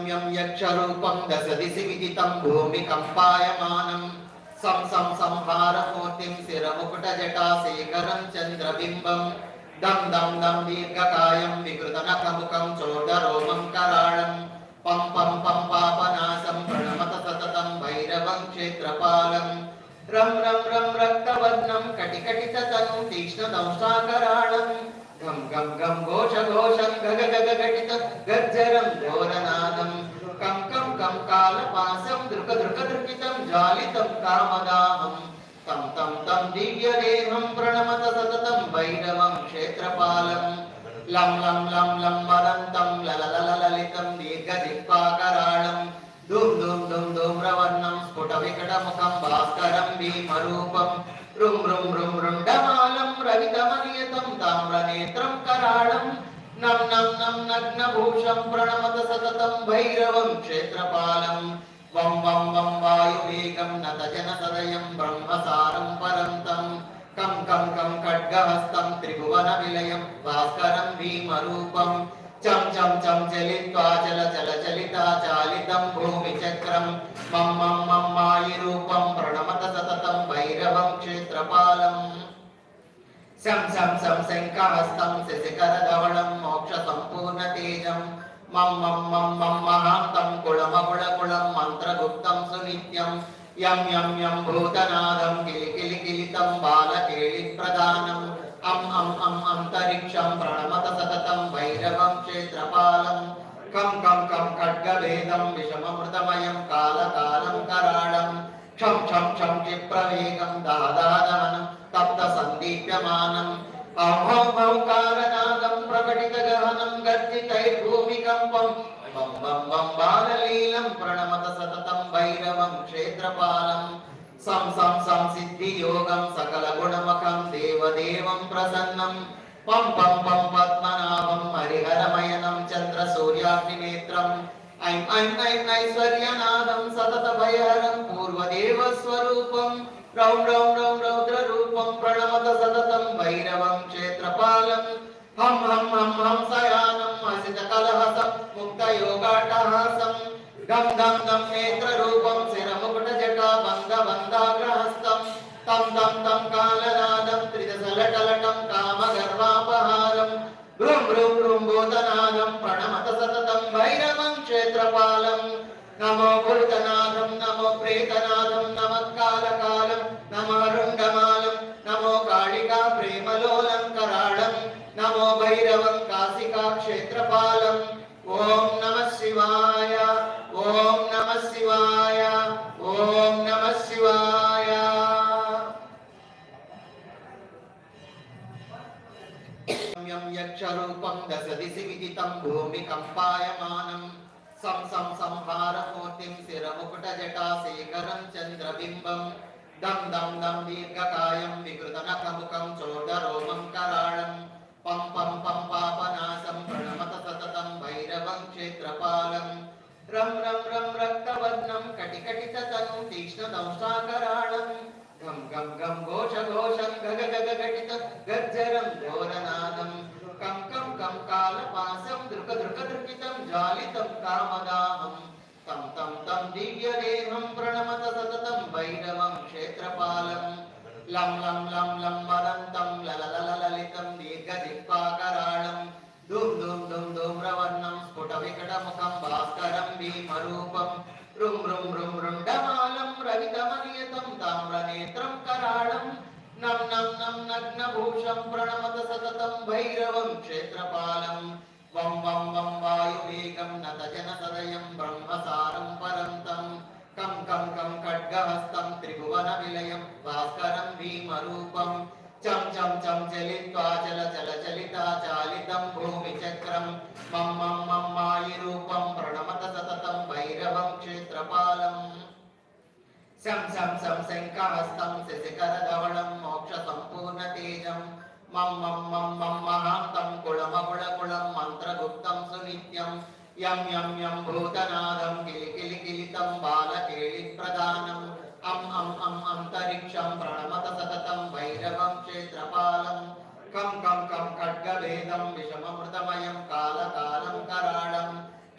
यक्षरूपं दशदिशि विदितं भूमिकम्पायमानं संहारमूर्तिं शिरमुकुटजटाशेखरं चन्द्रबिम्बं दं दं दं दीर्घकायं विकृतनखमुखं चोदरोमं कराळं पं पं पं पापनाशं प्रणमत सततं भैरवं क्षेत्रपालं रं रं रं रक्तवर्णं कटिकटिततनुं तीक्ष्णदंष्ट्राकराळं गम गम गम घोष घोषं गग गग घटित गज्जरं घोरनादं कं कं कं कालपासं दृक दृक दृकितं ज्वालितं कामदाहं तं तं तं दिव्यदेहं प्रणमत सततं भैरवं क्षेत्रपालं लं लं लं लं वदन्तं लललललितं दीर्घदिक्पाकराळं धूम धूम धूम धूम्रवर्णं स्फुटविकटमुखं भास्करं भीमरूपं रुं रुं रुं रुण्डमालं रवितमनियतं ताम्रनेत्रं कराळं नं नं नं नग्नभूषं प्रणमत सततं भैरवं क्षेत्रपालं वं वं वं वायुवेगं नतजनसदयं ब्रह्मसारं परन्तं कं कं कं खड्गहस्तं त्रिभुवनविलयं भास्करं भीमरूपं चम चम चम चलित्वा चल चल चलिता चालितं भूमिचक्रं मम मम मम मायिरूपं प्रणमत सततं भैरवं क्षेत्रपालं सं सं सं शङ्खहस्तं शशिकरधवलं मोक्षसम्पूर्णतेजं मम मम मम मम महान्तं कुलमकुलकुलं मन्त्रगुप्तं सुनित्यं यं यं यं भूतनादं किलिकिलिकिलितं बालकेलिप्रदानम् अं अं अं अंतरिक्षं प्रणमत सततं भैरवं क्षेत्रपालं कं कं कं खड्गभेदं विषममृतमयं कालकालं कराळं क्षं क्षं क्षं क्षिप्रवेगं दादादहनं तप्तसन्दीप्यमानम् औं औं औंकारनादं प्रकटितगहनं गर्जितैर्भूमिकम्पं बं बं बं बाललीलं प्रणमत सततं भैरवं क्षेत्रपालं सं सं सं सिद्धियोगं सकलगुणमखं देवदेवं प्रसन्नं पं पं पं पद्मनाभं हरिहरमयनं चन्द्रसूर्याग्निनेत्रम् ऐं ऐं ऐं ऐश्वर्यनादं सततभयहरं पूर्वदेवस्वरूपं रौं रौं रौं रौद्ररूपं प्रणमत सततं भैरवं क्षेत्रपालं हं हं हं हंसयानं हसितकलहसं मुक्तयोगाट्टहासं गं गं गं नेत्ररूपं शिरमुकुटजटाबन्धबन्धाग्रहस्तं तं तं तं कालनादं त्रिदशलटलटं कामगर्वापहारं भ्रूं भ्रूं भ्रूं भूतनादं प्रणमत सततं भैरवं क्षेत्रपालं नमो भूतनादं नमो प्रेतनादं नमः कालकालं नमः रुण्डमालं नमो कालिका प्रेमलोलं कराळं नमो भैरवं काशिका क्षेत्रपालम् ओम नमः शिवाय ओम नमः शिवाय ओम नमः शिवाय यं यक्षरूपं दशदिशि विदितं भूमिकम्पायमानं संहारमूर्तिं शिरमुकुटजटाशेखरं चन्द्रबिम्बं दं दं दं दीर्घकायं विकृतनखमुखं चोदरोमं कराळं पं पं पं पापनाशं प्रणमत सततं भैरवं क्षेत्रपालं रं रं रं रक्तवर्णं कटिकटिततनुं तीक्ष्णदंष्ट्राकराळं गम गम गम घोष घोषं गग गग घटित गज्जरं घोरनादं कं कं कं कालपासं दृक दृक दृकितं ज्वालितं कामदाहं तं तं तं दिव्यदेहं प्रणमत सततं भैरवं क्षेत्रपालं लं लं लं लं वदन्तं लललललितं दीर्घदिक्पाकराळं धूम धूम धूम धूम्रवर्णं स्फुटविकटमुखं भास्करं भीमरूपं रुं रुं रुं रुण्डमालं रवितमनियतं ताम्रनेत्रं कराळं नं नं नं नग्नभूषं प्रणमत सततं भैरवं क्षेत्रपालं वं वं वं वायुवेगं नतजनसदयं ब्रह्मसारं परन्तं कं कं कं खड्गहस्तं त्रिभुवनविलयं भास्करं भीमरूपं चम चम चम चलित्वा चल चल चलिता चालितं भूमिचक्रं मम मम मम मायिरूपं प्रणमत सततं भैरवं क्षेत्रपालं सं सं सं शङ्खहस्तं शशिकरधवलं मोक्षसम्पूर्णतेजं मम मम मम मम महान्तं कुलमकुलकुलं मन्त्रगुप्तं सुनित्यं यं यं यं भूतनादं किलिकिलिकिलितं बालकेलिप्रदानम् अं अं अं अंतरिक्षं प्रणमत सततं भैरवं क्षेत्रपालं कं कं कं खड्गभेदं विषममृतमयं कालकालं कराळं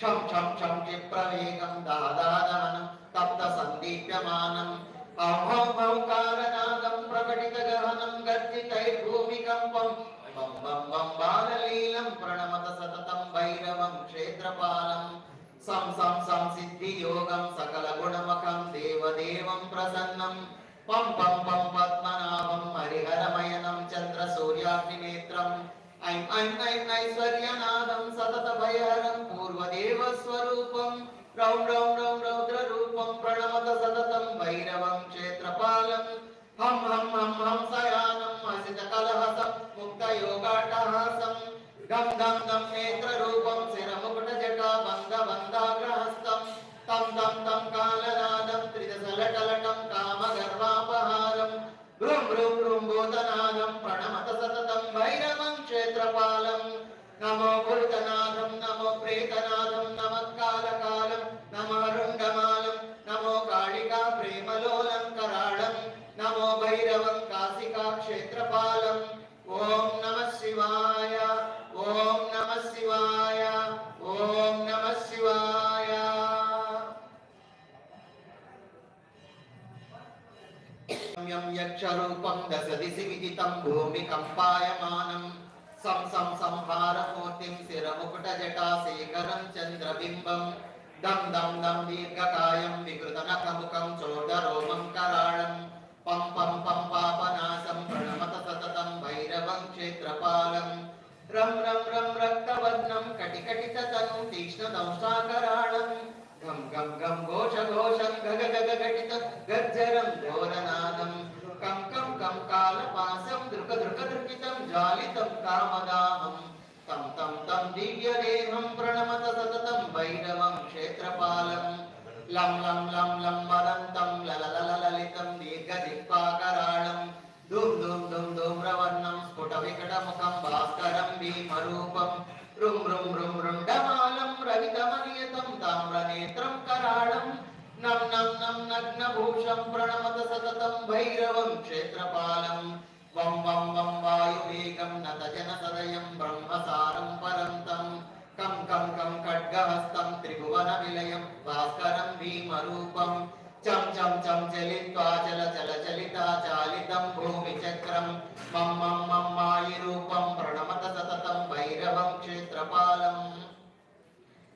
क्षं क्षं क्षं क्षिप्रवेगं दादादहनं तप्तसन्दीप्यमानम् औकालनादं प्रकटितगहनं गर्जितैर्भूमिकम्पं बं बं बं बाललीलं प्रणमत सततं भैरवं क्षेत्रपालं सं सं सं सिद्धियोगं सकलगुणमखं देवदेवं प्रसन्नं पं पं पं पद्मनाभं हरिहरमयनं चन्द्रसूर्याग्निनेत्रम् ऐं ऐं ऐं ऐश्वर्यनादं सततभयहरं पूर्वदेवस्वरूपं रौं रौं रौं रौद्ररूपं प्रणमत सततं भैरवं क्षेत्रपालं हं हं हं हंसयानं हसितकलहसं मुक्तयोगाट्टहासं गं गं गं नेत्ररूपं शिरमुकुटजटाबन्धबन्धाग्रहस्तं तं तं तं कालनादं त्रिदशलटलटं कामगर्वापहारं भ्रूं भ्रूं भ्रूं भूतनादं प्रणमत सततं भैरवं क्षेत्रपालं नमो भूतनाथं नमो प्रेतनाथं नमः कालकालं नमः रुण्डमालं नमो कालिका प्रेमलोलं कराळं नमो भैरवं काशिका क्षेत्रपालम् ओम नमः शिवाय ओम नमः शिवाय ओम नमः शिवाय यं यक्षरूपं दशदिशि विदितं भूमिकम्पायमानं सं सं संहारमूर्तिं शिरमुकुटजटाशेखरं चन्द्रबिम्बं दं दं दं दीर्घकायं विकृतनखमुखं चोदरोमं कराळं पं पं पं पापनाशं प्रणमत सततं भैरवं क्षेत्रपालं रं रं रं रक्तवर्णं कटिकटिततनुं तीक्ष्णदंष्ट्राकराळं गं गं गं घोषघोषं गग गग घटित गर्जरं घोरनादं कं कं कं कालपासं दृक दृक दृकितं ज्वालितं कामदाहं तं तं तं दिव्यदेहं प्रणमत सततं भैरवं क्षेत्रपालं लं लं लं लं वदन्तं लललललितं दीर्घदिक्पाकराळं धूम धूम धूम धूम्रवर्णं स्फुटविकटमुखं भास्करं भीमरूपं रुं रुं रुं रुण्डमालं रवितमनियतं ताम्रनेत्रं कराळं नं नं नं नग्नभूषं प्रणमत सततं भैरवं क्षेत्रपालं वं वं वं वायुवेगं नतजनसदयं ब्रह्मसारं परन्तं कं कं कं खड्गहस्तं त्रिभुवनविलयं भास्करं भीमरूपं चं चं चं चलित्वा चल चल चलिता चालितं भूमिचक्रं मं मं मं मायिरूपं प्रणमत सततं भैरवं क्षेत्रपालं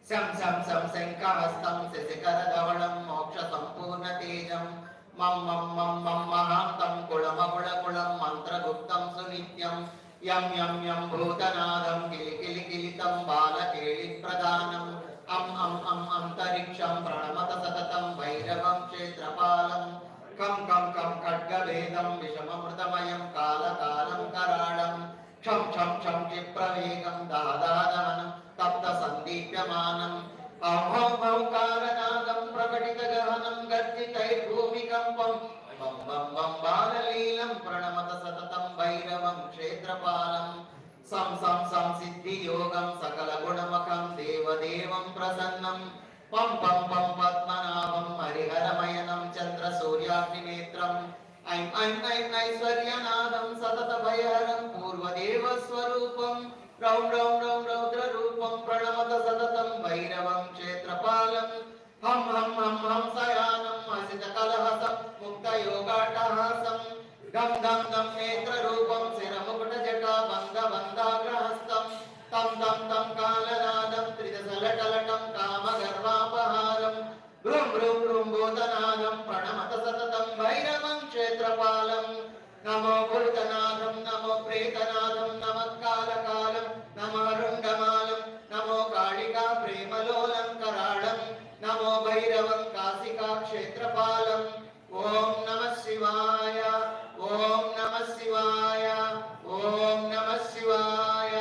शं शं शं शङ्खहस्तं शशिकरधवलं मोक्षसम्पूर्णतेजं मं मं मं मं महान्तं कुलमकुलकुलं मन्त्रगुप्तं सुनित्यं यं यं यं भूतनादं किलिकिलिकिलितं बालकेलिप्रदानम् अं अं अं अन्तरिक्षं प्रणमत सततं भैरवं क्षेत्रपालं कं कं कं खड्गभेदं विषममृतमयं कालकालं कराळं क्षं क्षं क्षं क्षिप्रवेगं दादादहनं तप्तसन्दीप्यमानम् औकालनादं प्रकटितगहनं गर्जितैर्भूमिकम्पं बं बं बं बाललीलं प्रणमत सततं भैरवं क्षेत्रपालं सं सं सं सिद्धियोगं सकलगुणमखं देवदेवं प्रसन्नं पं पं पं पद्मनाभं हरिहरमयनं चन्द्रसूर्याग्निनेत्रम् ऐं ऐं ऐं ऐश्वर्यनादं सततभयहरं पूर्वदेवस्वरूपं रौं रौं रौं रौद्ररूपं प्रणमत सततं भैरवं क्षेत्रपालं हं हं हं हंसयानं हसितकलहसं मुक्तयोगाट्टहासं गं गं गं नेत्ररूपं शिरमुकुटजटाबन्धबन्धाग्रहस्तं तं तं तं कालनादं त्रिदशलटलटं कामगर्वापहारं भ्रूं भ्रूं भ्रूं भूतनादं प्रणमत सततं भैरवं क्षेत्रपालं नमो भूतनाथं नमो प्रेतनाथं नमः कालकालं नमः रुण्डमालं नमो कालिका प्रेमलोलं कराळं नमो भैरवं काशिका क्षेत्रपालम् ओम नमः शिवाय ओम नमः शिवाय ओम नमः शिवाय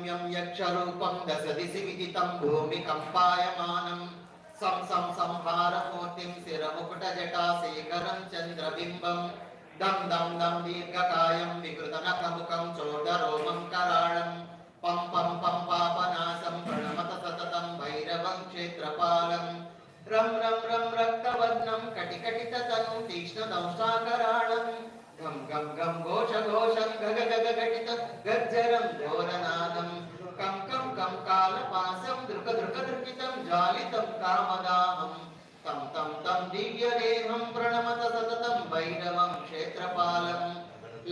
यं यक्षरूपं दशदिशि विदितं भूमिकम्पायमानं सं सं संहारमूर्तिं शिरमुकुटजटाशेखरं चन्द्रबिम्बं दं दं दं दीर्घकायं विकृतनखमुखं चोदरोमं कराळं पं पं पं पापनाशं प्रणमत सततं भैरवं क्षेत्रपालं रं रं रं रक्तवर्णं कटिकटिततनुं तीक्ष्णदंष्ट्राकराळं घं गम गम घोष घोषं गग गग घटित गर्जरं घोरनादं कं कं कं कालपासं दृक दृक दृकितं ज्वालितं कामदाहं तं तं तं दिव्यदेहं प्रणमत सततं भैरवं क्षेत्रपालं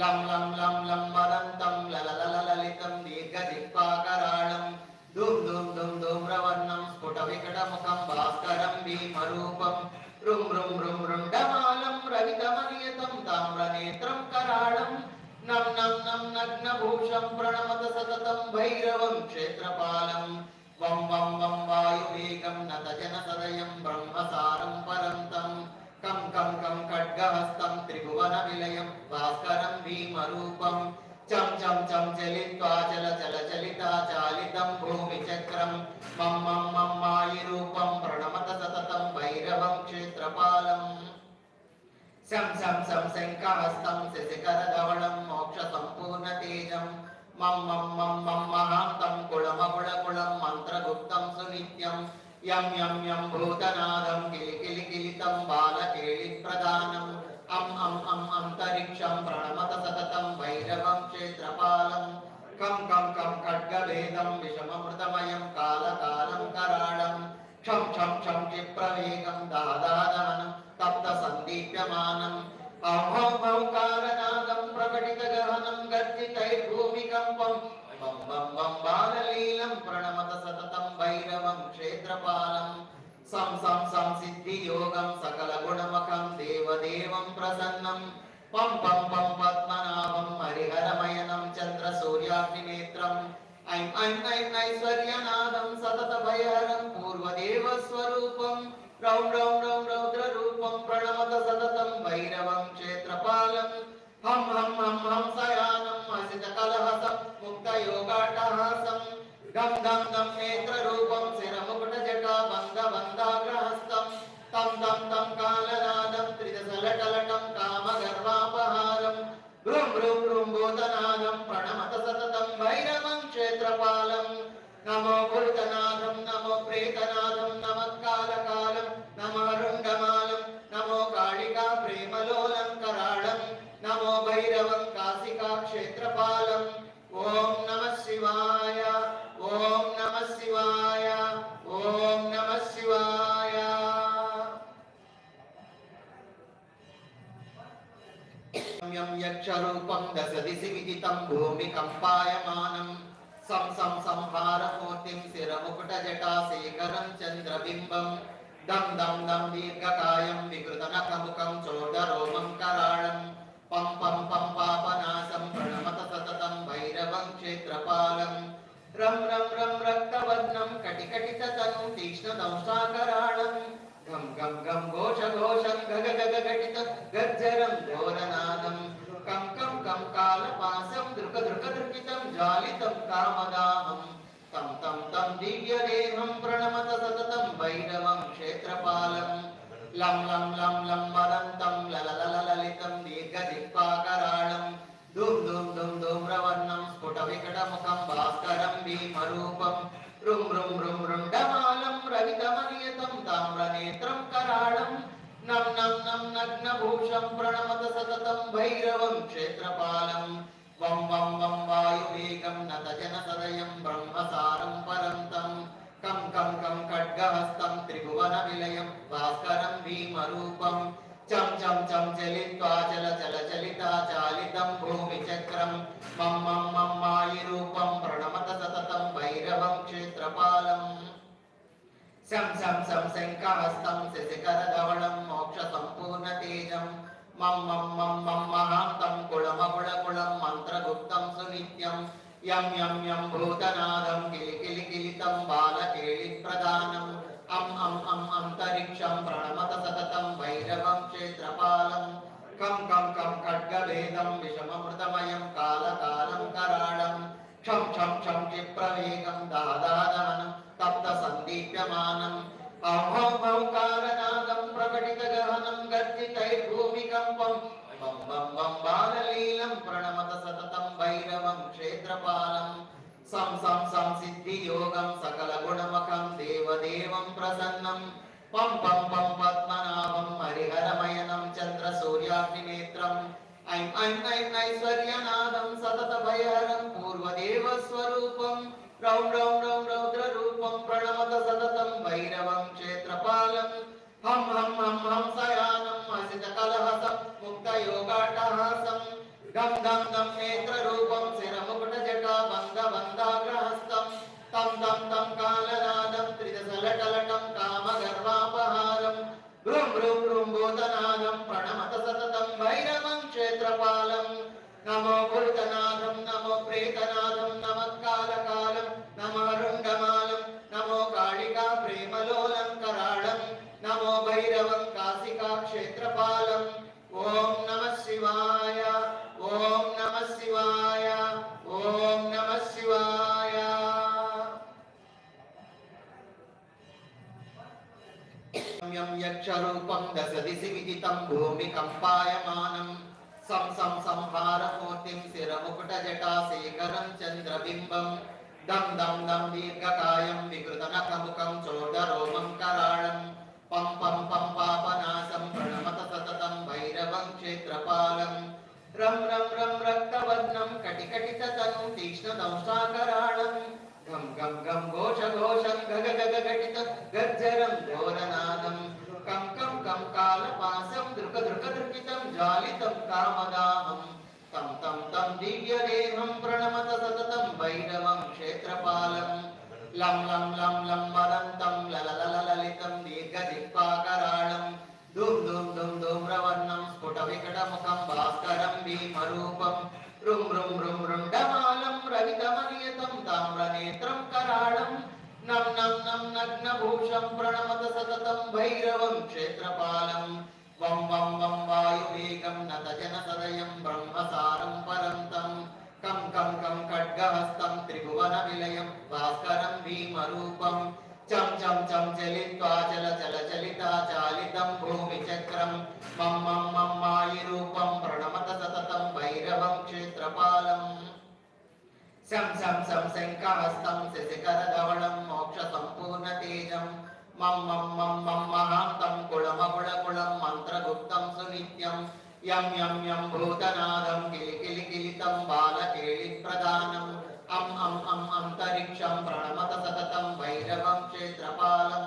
लं लं लं लं वदन्तं लललललितं दीर्घदिक्पाकराळं धूम धूम धूम धूम्रवर्णं स्फुटविकटमुखं भास्करं भीमरूपं रुं रुं रुं रुण्डमालं रवितमनियतं ताम्रनेत्रं कराळं नं नं नं नग्नभूषं प्रणमत सततं भैरवं क्षेत्रपालं वं वं वं वायुवेगं नतजनसदयं ब्रह्मसारं परन्तं कं कं कं खड्गहस्तं त्रिभुवनविलयं भास्करं भीमरूपं चम चम चम चलित्वा चल चल चलिता चालितं भूमिचक्रं मम मम मम मायिरूपं प्रणमत सततं भैरवं क्षेत्रपालं सं सं सं शङ्खहस्तं शशिकरधवलं मोक्षसम्पूर्णतेजं मम मम मम मम महान्तं कुलमकुलकुलं मन्त्रगुप्तं सुनित्यं यं यं यं भूतनादं किलिकिलिकिलितं बालकेलिप्रदानम् अंतरिक्षं प्रणमत सततं भैरवं क्षेत्रपालं कं कं कं खड्गभेदं विषममृतमयं कालकालं कराळं क्षं क्षं क्षं क्षिप्रवेगं दादादहनं तप्तसन्दीप्यमानम् औकालनादं प्रकटितगहनं गर्जितैर्भूमिकम्पं बं बं बं बाललीलं प्रणमत सततं भैरवं क्षेत्रपालं सं सं सं सिद्धियोगं सकलगुणमखं देवदेवं प्रसन्नं पं पं पं पद्मनाभं हरिहरमयनं चन्द्रसूर्याग्निनेत्रम् ऐं ऐं ऐं ऐश्वर्यनादं सततभयहरं पूर्वदेवस्वरूपं रौं रौं रौं रौद्ररूपं प्रणमत सततं भैरवं क्षेत्रपालं हं हं हं हंसयानं हसितकलहसं मुक्तयोगाट्टहासं गं गं गं नेत्ररूपं शिरमुकुटजटाबन्धबन्धाग्रहस्तं तं तं तं कालनादं त्रिदशलटलटं कामगर्वापहारं भ्रूं भ्रूं भ्रूं भूतनादं प्रणमत सततं भैरवं क्षेत्रपालं नमो भूतनादं नमो प्रेतनादं नमः कालकालं नमः रुण्डमालं नमो कालिका प्रेमलोलं कराळं नमो भैरवं काशिका क्षेत्रपालम् ओम नमः शिवाय ओम नमः शिवाय ओम नमः शिवाय यं यक्षरूपं दशदिशि विदितं भूमिकम्पायमानं सं सं संहारमूर्तिं शिरमुकुटजटाशेखरं चन्द्रबिम्बं दं दं दं दीर्घकायं विकृतनखमुखं चोदरोमं कराळं पं पं पं पापनाशं प्रणमत सततं भैरवं क्षेत्रपालं रं रं रं रक्तवर्णं कटिकटिततनुं तीक्ष्णदंष्ट्राकराळं घं घं घं घोष घोषं गग गग घटित गर्जरं घोरनादं कं कं कं कालपासं दृक दृक दृकितं ज्वालितं कामदाहं तं तं तं दिव्यदेहं प्रणमत सततं भैरवं क्षेत्रपालं लं लं लं लं वदन्तं लललललितं दीर्घदिक्पाकराळं धूम धूम धूम धूम्रवर्णं स्फुटविकटमुखं भास्करं भीमरूपं रुं रुं रुं रुण्डमालं रवितमनियतं ताम्रनेत्रं कराळं नं नं नं नग्नभूषं प्रणमत सततं भैरवं क्षेत्रपालं वं वं वं वायुवेगं नतजनसदयं ब्रह्मसारं परन्तं कं कं कं खड्गहस्तं त्रिभुवनविलयं भास्करं भीमरूपं चम चम चम चलित्वा चल चल चलिता चालितं भूमिचक्रं मम मम मम मायिरूपं प्रणमत सततं भैरवं क्षेत्रपालं सं सं सं शङ्खहस्तं शशिकरधवलं मोक्षसम्पूर्णतेजं मम मम मम मम महान्तं कुलमकुलकुलं मन्त्रगुप्तं सुनित्यं यं यं यं भूतनादं किलिकिलिकिलितं बालकेलिप्रदानम् अंतरिक्षं प्रणमत सततं भैरवं क्षेत्रपालं कं कं कं खड्गभेदं विषममृतमयं कालकालं कराळं क्षं क्षं क्षं क्षिप्रवेगं दादादहनं तप्तसन्दीप्यमानम् औकालनादं प्रकटितगहनं गर्जितैर्भूमिकम्पं बं बं बं बाललीलं प्रणमत सततं भैरवं क्षेत्रपालं सं सं सं सिद्धियोगं सकलगुणमखं देवदेवं प्रसन्नं पं पं पं पद्मनाभं हरिहरमयनं चन्द्रसूर्याग्निनेत्रम् ऐं ऐं ऐं ऐश्वर्यनादं सततभयहरं पूर्वदेवस्वरूपं रौं रौं रौं रौद्ररूपं प्रणमत सततं भैरवं क्षेत्रपालं हं हं हं हंसयानं हसितकलहसं मुक्तयोगाट्टहासं गं गं गं नेत्ररूपं शिरमुकुटजटाबन्धबन्धाग्रहस्तं तं तं तं कालनादं त्रिदशलटलटं कामगर्वापहारं भ्रूं भ्रूं भ्रूं भूतनादं प्रणमत सततं भैरवं क्षेत्रपालं नमो भूतनाथं नमो प्रेतनाथं नमः कालकालं नमः रुण्डमालं नमो कालिका प्रेमलोलं कराळं नमो भैरवं काशिका क्षेत्रपालं ओम नमः शिवाय ओम नमः शिवाय ओम नमः शिवाय यं यक्षरूपं दशदिशि विदितं भूमिकम्पायमानं सं सं संहारमूर्तिं शिरमुकुटजटाशेखरं चन्द्रबिम्बं दं दं दं दीर्घकायं विकृतनखमुखं चोदरोमं कराळं पं पं पं पापनाशं प्रणमत सततं भैरवं क्षेत्रपालं रं रं रं रक्तवर्णं कटिकटिततनुं तीक्ष्णदंष्ट्राकराळं गं गं गं घोषघोषं गग गग घटित गर्जरं घोरनादं कं कं कं कालपासं दृक दृक दृकितं ज्वालितं कामदाहं तं तं तं दिव्यदेहं प्रणमत सततं भैरवं क्षेत्रपालं लं लं लं लं वदन्तं लललललितं दीर्घदिक्पाकराळं धूम धूम धूम धूम्रवर्णं स्फुटविकटमुखं भास्करं भीमरूपं रुं रुं रुं रुण्डमालं रवितमनियतं ताम्रनेत्रं कराळं नं नं नं नग्नभूषं प्रणमत सततं भैरवं क्षेत्रपालं वं वं वं वायुवेगं नतजनसदयं ब्रह्मसारं परन्तं कं कं कं खड्गहस्तं त्रिभुवनविलयं भास्करं भीमरूपं चं चं चं चलित्वा चल चल चलिता चालितं भूमिचक्रं मं मं मं मायिरूपं प्रणमत सततं भैरवं क्षेत्रपालं शं शं शं शङ्खहस्तं शशिकरधवलं मोक्षसम्पूर्णतेजं मं मं मं मं महान्तं कुलमकुलकुलं मन्त्रगुप्तं सुनित्यं यं यं यं भूतनादं किलिकिलिकिलितं बालकेलिप्रदानम् अं अं अं अन्तरिक्षं प्रणमत सततं भैरवं क्षेत्रपालं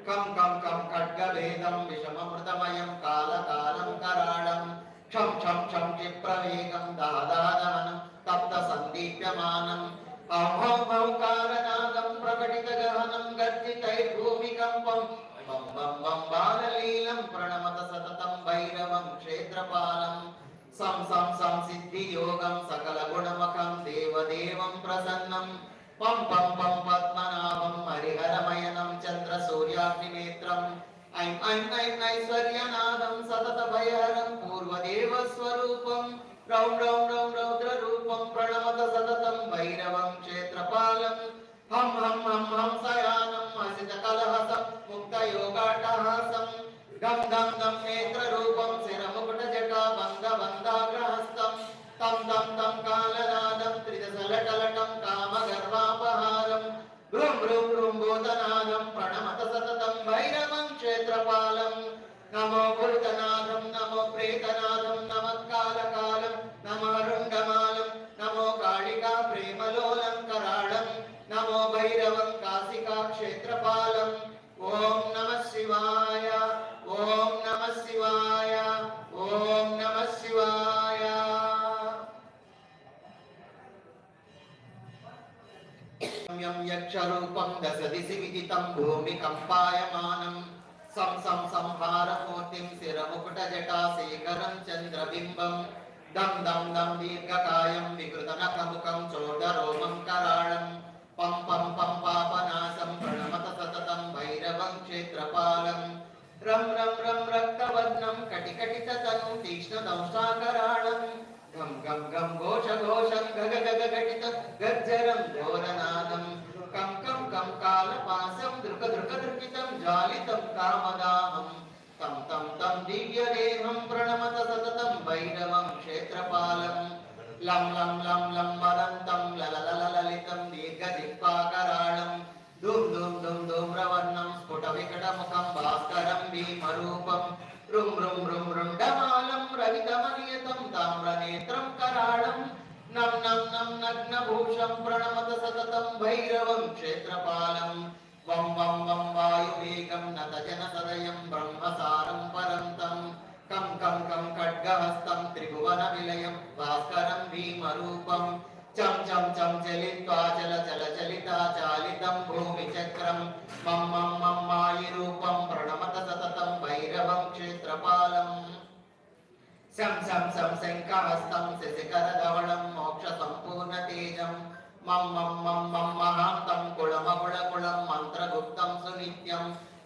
कं कं कं खड्गभेदं विषममृतमयं कालकालं कराळं क्षं क्षं क्षं क्षिप्रवेगं दादादहनं तप्तसन्दीप्यमानम् औं हौं हौं कालनादं प्रकटितगहनं गर्जितैर्भूमिकम्पं बं बं बं बाललीलं प्रणमत सततं भैरवं क्षेत्रपालं सं सं सं सिद्धियोगं सकलगुणमखं देवदेवं प्रसन्नं पं पं पं पद्मनाभं हरिहरमयनं चन्द्रसूर्याग्निनेत्रम् ऐं ऐं ऐं ऐश्वर्यनादं सततभयहरं पूर्वदेवस्वरूपं रौं रौं रौं रौद्ररूपं प्रणमत सततं भैरवं क्षेत्रपालं हं हं हं हंसयानं हसितकलहसं मुक्तयोगाट्टहासं गं गं गं नेत्ररूपं शिरमुकुटजटाबन्धबन्धाग्रहस्तं तं तं तं कालनादं त्रिदशलटलटं कामगर्वापहारं भ्रूं भ्रूं भ्रूं भूतनादं प्रणमत सततं भैरवं क्षेत्रपालं नमो भूतनाथं नमो प्रेतनाथं नमः कालकालं नमः रुण्डमालं नमो कालिका प्रेमलोलं कराळं नमो भैरवं काशिका क्षेत्रपालं ओम नमः शिवाय ओम नमः शिवाय ओम नमः शिवाय यं यक्षरूपं दशदिशि विदितं भूमिकम्पायमानं सं सं संहारमूर्तिं शिरमुकुटजटाशेखरं चन्द्रबिम्बं दं दं दं दीर्घकायं विकृतनखमुखं चोदरोमं कराळं पं पं पं पापनाशं प्रणमत सततं भैरवं क्षेत्रपालं रं रं रं रक्तवर्णं कटिकटिततनुं तीक्ष्णदंष्ट्राकराळं गं गं गं घोषघोषं गग गग घटित गर्जरं घोरनादं कं कं कं कालपासं दृक दृक दृकितं ज्वालितं कामदाहं तं तं तं दिव्यदेहं प्रणमत सततं भैरवं क्षेत्रपालं लं लं लं लं वदन्तं लललललितं दीर्घदिक्पाकराळं धूम धूम धूम धूम्रवर्णं स्फुटविकटमुखं भास्करं भीमरूपं रुं रुं रुं रुण्डमालं रवितमनियतं ताम्रनेत्रं నం నం నం నగ్నభూషం ప్రణమత సతతం భైరవం క్షేత్రపాలం వం వం వం వాయువేగం నతజన సదయం బ్రహ్మసారం పరంతం కం కం కం ఖడ్గహస్తం త్రిభువన విలయం భాస్కరం భీమరూపం చం చం చం చలిత్వా చల చల చలితా చాలితం భూమి చక్రం మం మం మం మాయిరూపం ప్రణమత సతతం భైరవం క్షేత్రపాలం శం శం శం శంఖహస్తం శశికరధవళం మోక్ష సంపూర్ణ తేజం మం మం మం మం మహాంతం కుళమకుళకుళం మంత్రగుప్తం సునిత్యం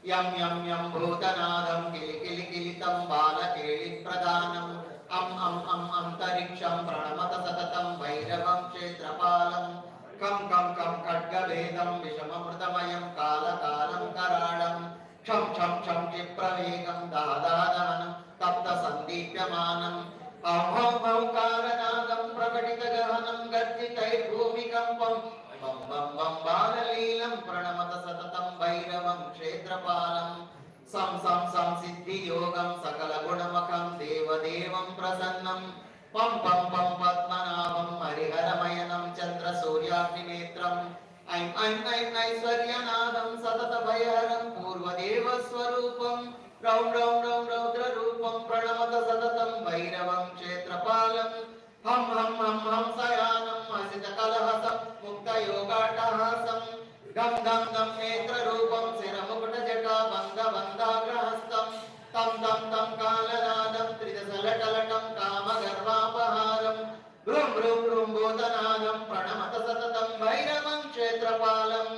యం యం యం భూతనాదం కిలి కిలి కిలితం బాలకేళి ప్రధానం అం అం అం అంతరిక్షం ప్రణమత సతతం భైరవం క్షేత్రపాలం కం కం కం ఖడ్గవేదం విషమమృతమయం కాలకాలం కరాళం క్షం క్షం క్షం క్షిప్రవేగం దాదాదహనం తప్త సందీప్యమానం ఔహౌకారనాదం ప్రకటిత గహనం గర్జితైర్భూమికంపం వం వం వం బాలలీలం ప్రణమత సతతం భైరవం క్షేత్రపాలం సం సం సం సిద్ధియోగం సకల గుణమఖం దేవదేవం ప్రసన్నం పం పం పం పద్మనాభం హరిహరమయనం చంద్ర సూర్యాగ్నినేత్రం ఐం ఐం ఐం ఐశ్వర్యనాదం సతత భయహరం పూర్వదేవ స్వరూపం రౌం రౌం రౌం రౌద్ర రూపం ప్రణమత సతతం భైరవం క్షేత్రపాలం హం హం హం హంసయానం హసిత కలహసం ముక్త యోగాటహాసం గం గం గం నేత్ర రూపం శిరముకుట జటా బంధ బంధాగ్రహస్తం తం తం తం కాలనాదం త్రిదశలటలటం కామగర్వాపహారం భ్రూం భ్రూం భ్రూం భూతనాదం ప్రణమత సతతం భైరవం క్షేత్రపాలం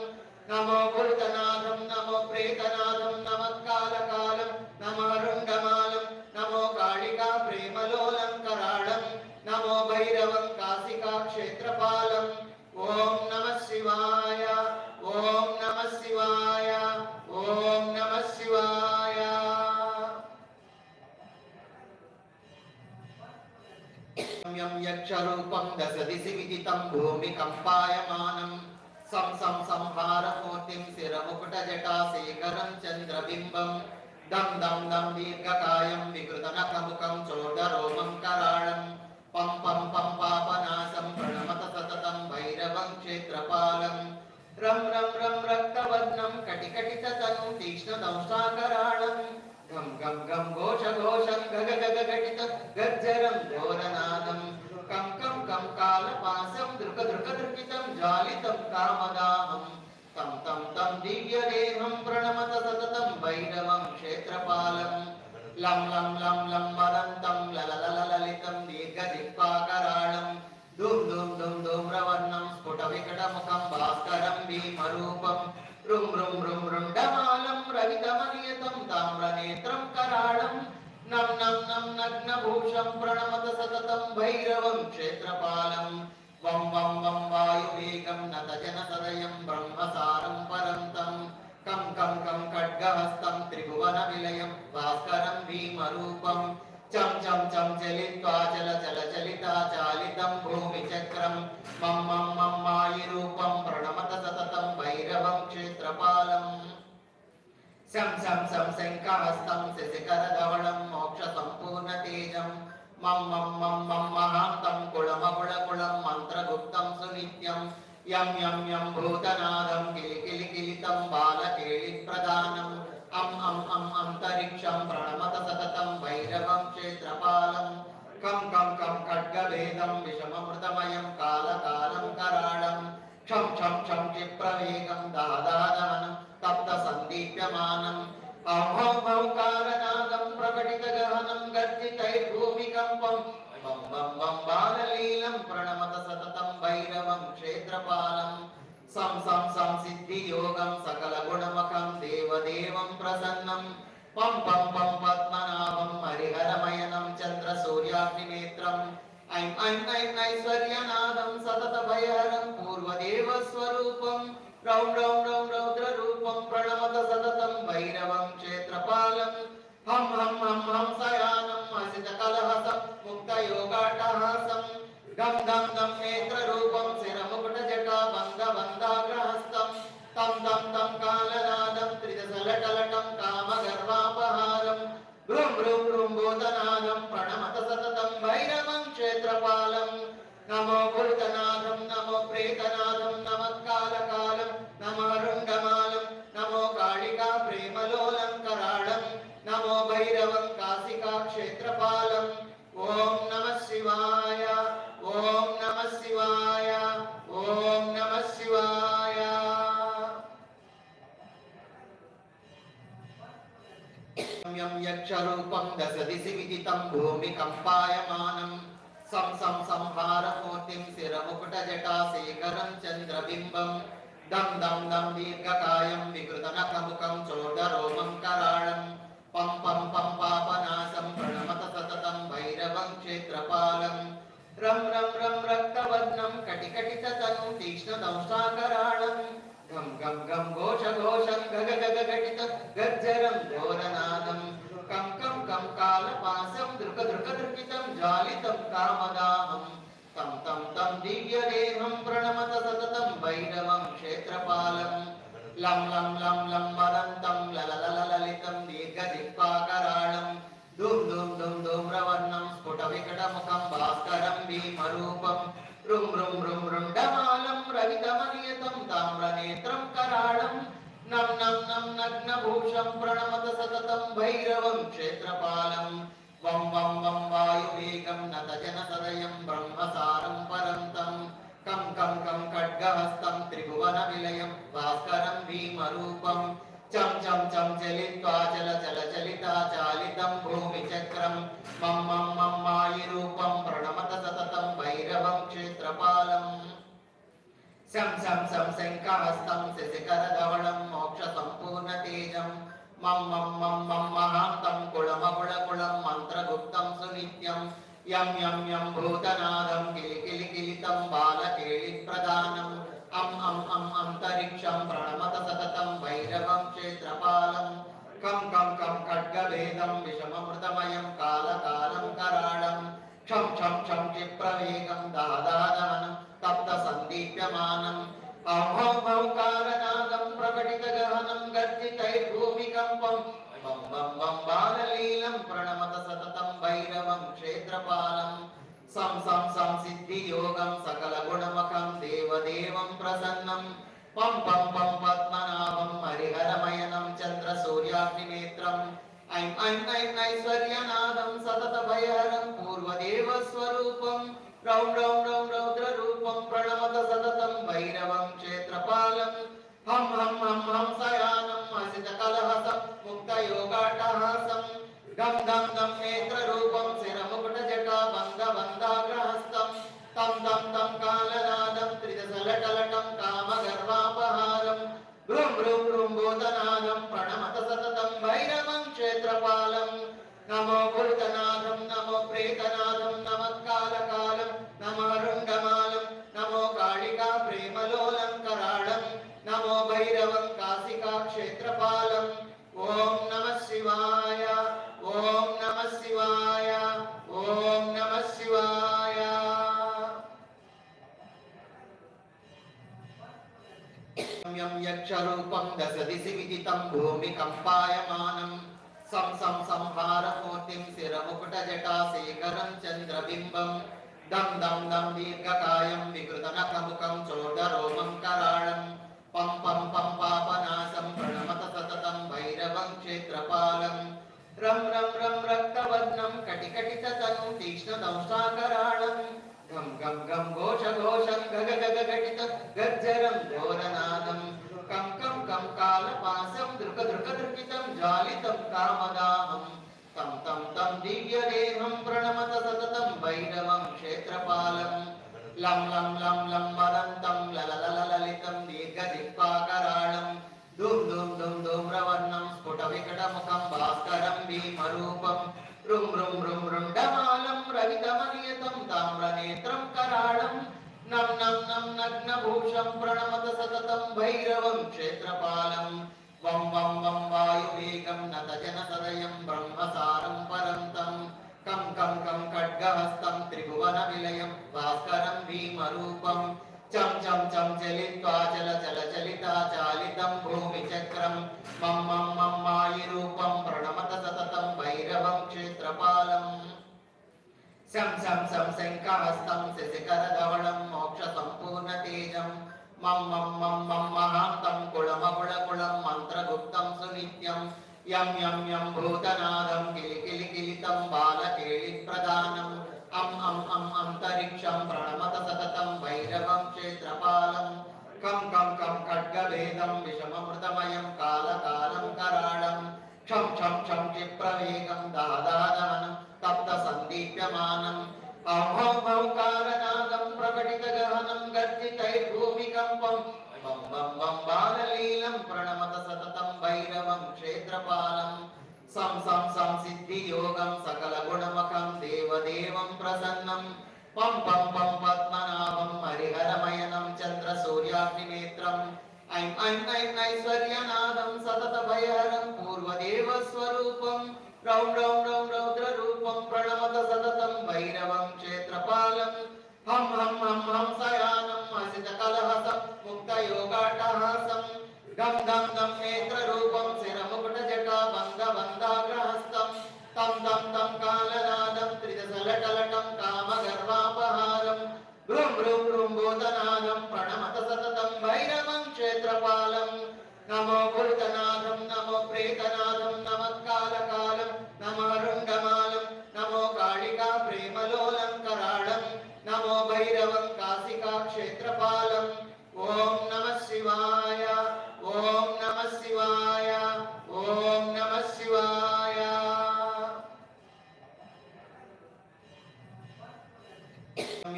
నమో భూతనాదం నమో ప్రేతనాదం నమః కాలకాలం నమః రుండమాలం నమో కాళికా ప్రేమలోలం కరాళం నమో భైరవం కాశికా క్షేత్రపాలం ఓం నమః శివాయ ఓం నమః శివాయ ఓం నమః శివాయ యం యక్షరూపం దశ దిశి విదితం భూమి కంపాయమానం సం సం సంహారమూర్తిం శిరముకుట జటాశేఖరం చంద్రబింబం దం దం దం దీర్ఘకాయం వికృతనఖముఖం చోదరోమం కరాళం పం పం పం పాపనాశం ప్రణమత సతతం భైరవం క్షేత్రపాలం రం రం రం రక్తవర్ణం కటికటితను తీక్ష్ణదంష్టాకరాళం గం గం గం ఘోష ఘోషం గగ గగ ఘటిత గజ్జరం ఘోరనాదం కం కం కం కాలపాసం దృక దృక దృకితం జాలితం కామదాహం తం తం తం దివ్యదేహం ప్రణమత సతతం భైరవం క్షేత్రపాలం లం లం లం లం వదంతం లలలలలితం దీర్ఘదిక్పాకరాళం ధూమ్ ధూమ్ ధూమ్ ధూమ్రవర్ణం స్ఫుట వికటముఖం భాస్కరం భీమరూపం రుం రుం రుం రుండమాలం రవితమనియతం తామ్రనేత్రం కరాళం నం నం నం నగ్నభూషం ప్రణమత సతతం భైరవం క్షేత్రపాలం వం వం వం వాయువేగం నతజన సదయం బ్రహ్మసారం పరంతం కం కం కం ఖడ్గహస్తం త్రిభువన విలయం భాస్కరం భీమరూపం చం చం చం చలిత్వా చల చల చలితా చాలితం భూమి చక్రం మం మం మం మాయిరూపం ప్రణమత సతతం భైరవం క్షేత్రపాలం శం శం శం శంఖహస్తం శశికరధవళం మోక్ష సంపూర్ణ తేజం మం మం మం మం మహాంతం కుళమకుళకుళం మంత్రగుప్తం సునిత్యం యం యం యం భూతనాదం కిలి కిలి కిలితం బాలకేళి ప్రధానం అం అం అం అంతరిక్షం ప్రణమత సతతం భైరవం క్షేత్రపాలం కం కం కం ఖడ్గవేదం విషమమృతమయం కాలకాలం కరాళం క్షం క్షం క్షం క్షిప్రవేగం దాదాదహనం తప్త సందీప్యమానం ఔహౌకారనాదం ప్రకటిత గహనం గర్జితైర్భూమికంపం వం వం వం బాలలీలం ప్రణమత సతతం భైరవం క్షేత్రపాలం సం సం సం సిద్ధియోగం సకల గుణమఖం దేవదేవం ప్రసన్నం పం పం పం పద్మనాభం హరిహరమయనం చంద్ర సూర్యాగ్నినేత్రం ఐం ఐం ఐం ఐశ్వర్యనాదం సతత భయహరం పూర్వదేవ స్వరూపం రౌం రౌం రౌం రౌద్ర రూపం ప్రణమత సతతం భైరవం క్షేత్రపాలం హం హం హం హంసయానం హసిత కలహసం ముక్త యోగాటహాసం గం గం గం నేత్ర రూపం శిరముకుట జటా బంధ బంధాగ్రహస్తం తం తం తం కాలనాదం త్రిదశలటలటం కామగర్వాపహారం భ్రూం భ్రూం భ్రూం భూతనాదం ప్రణమత సతతం భైరవం క్షేత్రపాలం నమో यं यक्षरूपं दशदिशि विदितं भूमिकम्पायमानं सं सं संहारमूर्तिं शिरमुकुटजटाशेखरं चन्द्रबिम्बं दं दं दं दीर्घकायं विकृतनखमुखं चोदरोमं कराळं पं पं पं पापनाशं प्रणमत सततं भैरवं क्षेत्रपालं रं रं रं रक्तवर्णं कटिकटिततनुं तीक्ष्णदंष्ट्राकराळं गम गम गम घोष घोषं गग गग घटित गज्जरं घोरनादं कं कं कं कालपासं दृक दृक दृकितं ज्वालितं कामदाहं तं तं तं दिव्यदेहं प्रणमत सततं भैरवं क्षेत्रपालं लं लं लं लं वदन्तं लललललितं दीर्घदिक्पाकराळं धूम धूम धूम धूम्रवर्णं स्फुटविकटमुखं भास्करं भीमरूपं रुं रुं रुं रुण्डमालं रवितमनियतं ताम्रनेत्रं कराळं नं नं नं नग्नभूषं प्रणमत सततं भैरवं क्षेत्रपालं वं वं वं वायुवेगं नतजनसदयं ब्रह्मसारं परन्तं कं कं कं खड्गहस्तं त्रिभुवनविलयं भास्करं भीमरूपं चं चं चं चलित्वा चल चल चलिता चालितं भूमिचक्रं मं मं मं मायिरूपं प्रणमत सततं भैरवं क्षेत्रपालं शं शं शं शङ्खहस्तं शशिकरधवलं मोक्षसम्पूर्णतेजं मं मं मं मं महान्तं कुलमकुलकुलं मन्त्रगुप्तं सुनित्यं यं यं यं भूतनादं किलिकिलिकिलितं बालकेलिप्रदानम् अं अं अं अन्तरिक्षं प्रणमत सततं भैरवं क्षेत्रपालं कं कं कं खड्गभेदं विषममृतमयं कालकालं कराळं क्षं क्षं क्षं क्षिप्रवेगं दादादहनं तप्तसन्दीप्यमानम् औं हौं हौकारनादं प्रकटितगहनं गर्जितैर्भूमिकम्पं बं बं बं बाललीलं प्रणमत सततं भैरवं क्षेत्रपालं सं सं सं सिद्धियोगं सकलगुणमखं देवदेवं प्रसन्नं पं पं पं पद्मनाभं हरिहरमयनं चन्द्रसूर्याग्निनेत्रम् ऐं ऐं ऐं ऐश्वर्यनादं सततभयहरं पूर्वदेवस्वरूपं रौं रौं रौं रौद्ररूपं प्रणमत सततं भैरवं क्षेत्रपालं हं हं हं हंसयानं हसितकलहसं मुक्तयोगाट्टहासं गं गं गं नेत्ररूपं शिरमुकुटजटाबन्धबन्धाग्रहस्तं तं तं तं कालनादं त्रिदशलटलटं कामगर्वापहारं भ्रूं भ्रूं भ्रूं भूतनादं प्रणमत सततं भैरवं क्षेत्रपालं नमो भूतनादं नमो प्रेतनादं नमः कालकालं नमः रुण्डमालं नमो कालिका प्रेमलोलं कराळं नमो भैरवं काशिका क्षेत्रपालम् ॐ नमः शिवाय ॐ नमः शिवाय ॐ नमः शिवाय यं यक्षरूपं दशदिशि विदितं भूमिकम्पायमानं सं सं संहारमूर्तिं शिरमुकुटजटाशेखरं चन्द्रबिम्बं दं दं दं दीर्घकायं विकृतनखमुखं चोदरोमं कराळं पं पं पं पापनाशं प्रणमत सततं भैरवं क्षेत्रपालं रं रं रं रक्तवर्णं कटिकटिततनुं तीक्ष्णदंष्ट्राकराळं गम गम गम घोष घोषं गग गग घटित गज्जरं घोरनादं कं कं कं कालपासं दृक दृक दृकितं ज्वालितं कामदाहं तं तं तं दिव्यदेहं प्रणमत सततं भैरवं क्षेत्रपालं लं लं लं लं वदन्तं लललललितं दीर्घदिक्पाकराळं धूम धूम धूम धूम्रवर्णं स्फुटविकटमुखं भास्करं भीमरूपं रुं रुं रुं रुण्डमालं रवितमनियतं ताम्रनेत्रं कराळं नं नं नं नग्नभूषं प्रणमत सततं भैरवं क्षेत्रपालं वं वं वं वायुवेगं नतजनसदयं ब्रह्मसारं परन्तं कं कं कं खड्गहस्तं त्रिभुवनविलयं भास्करं भीमरूपं चं चं चं चलित्वा चल चल चलिता चालितं भूमिचक्रं मं मं मं मायिरूपं प्रणमत सततं भैरवं क्षेत्रपालं शं शं शं शङ्खहस्तं शशिकरधवलं मोक्षसम्पूर्णतेजं मं मं मं मं महान्तं कुलमकुलकुलं मन्त्रगुप्तं सुनित्यं यं यं यं भूतनादं किलिकिलिकिलितं बालकेलिप्रदानम् अं अं अं अन्तरिक्षं प्रणमत सततं भैरवं क्षेत्रपालं कं कं कं खड्गभेदं विषममृतमयं कालकालं कराळं क्षं क्षं क्षं क्षिप्र क्षिप्रवेगं दादादहनं तप्त सन्दीप्यमानं औकालनादं प्रकटितगहनं गर्जितैर्भूमिकम्पं बं बं बं बाललीलं प्रणमत सततं भैरवं क्षेत्रपालं सं सं सं सिद्धियोगं सकलगुणमखं देवदेवं प्रसन्नं पं पं पं पद्मनाभं हरिहरमयनं चन्द्रसूर्याग्निनेत्रम् ऐं ऐं ऐं ऐश्वर्यनादं सततभयहरं पूर्वदेवस्वरूपं रौं रौं रौं रौद्ररूपं प्रणमत सततं भैरवं क्षेत्रपालं हं हं हं हंसयानं हसितकलहसं मुक्तयोगाट्टहासं गं गं गं नेत्ररूपं शिरमुकुटजटाबन्धबन्धाग्रहस्तं तं तं तं कालनादं त्रिदशलटलटं कामगर्वापहारं भ्रूं भ्रूं भ्रूं भूतनादं प्रणमत सततं भैरवं क्षेत्रपालं नमो भूतनाथं नमो प्रेतनाथं नमः कालकालं नमः रुण्डमालं नमो कालिका प्रेमलोलं कराळं नमो भैरवं काशिका क्षेत्रपालं ॐ नमः शिवाय ॐ नमः शिवाय ॐ नमः शिवाय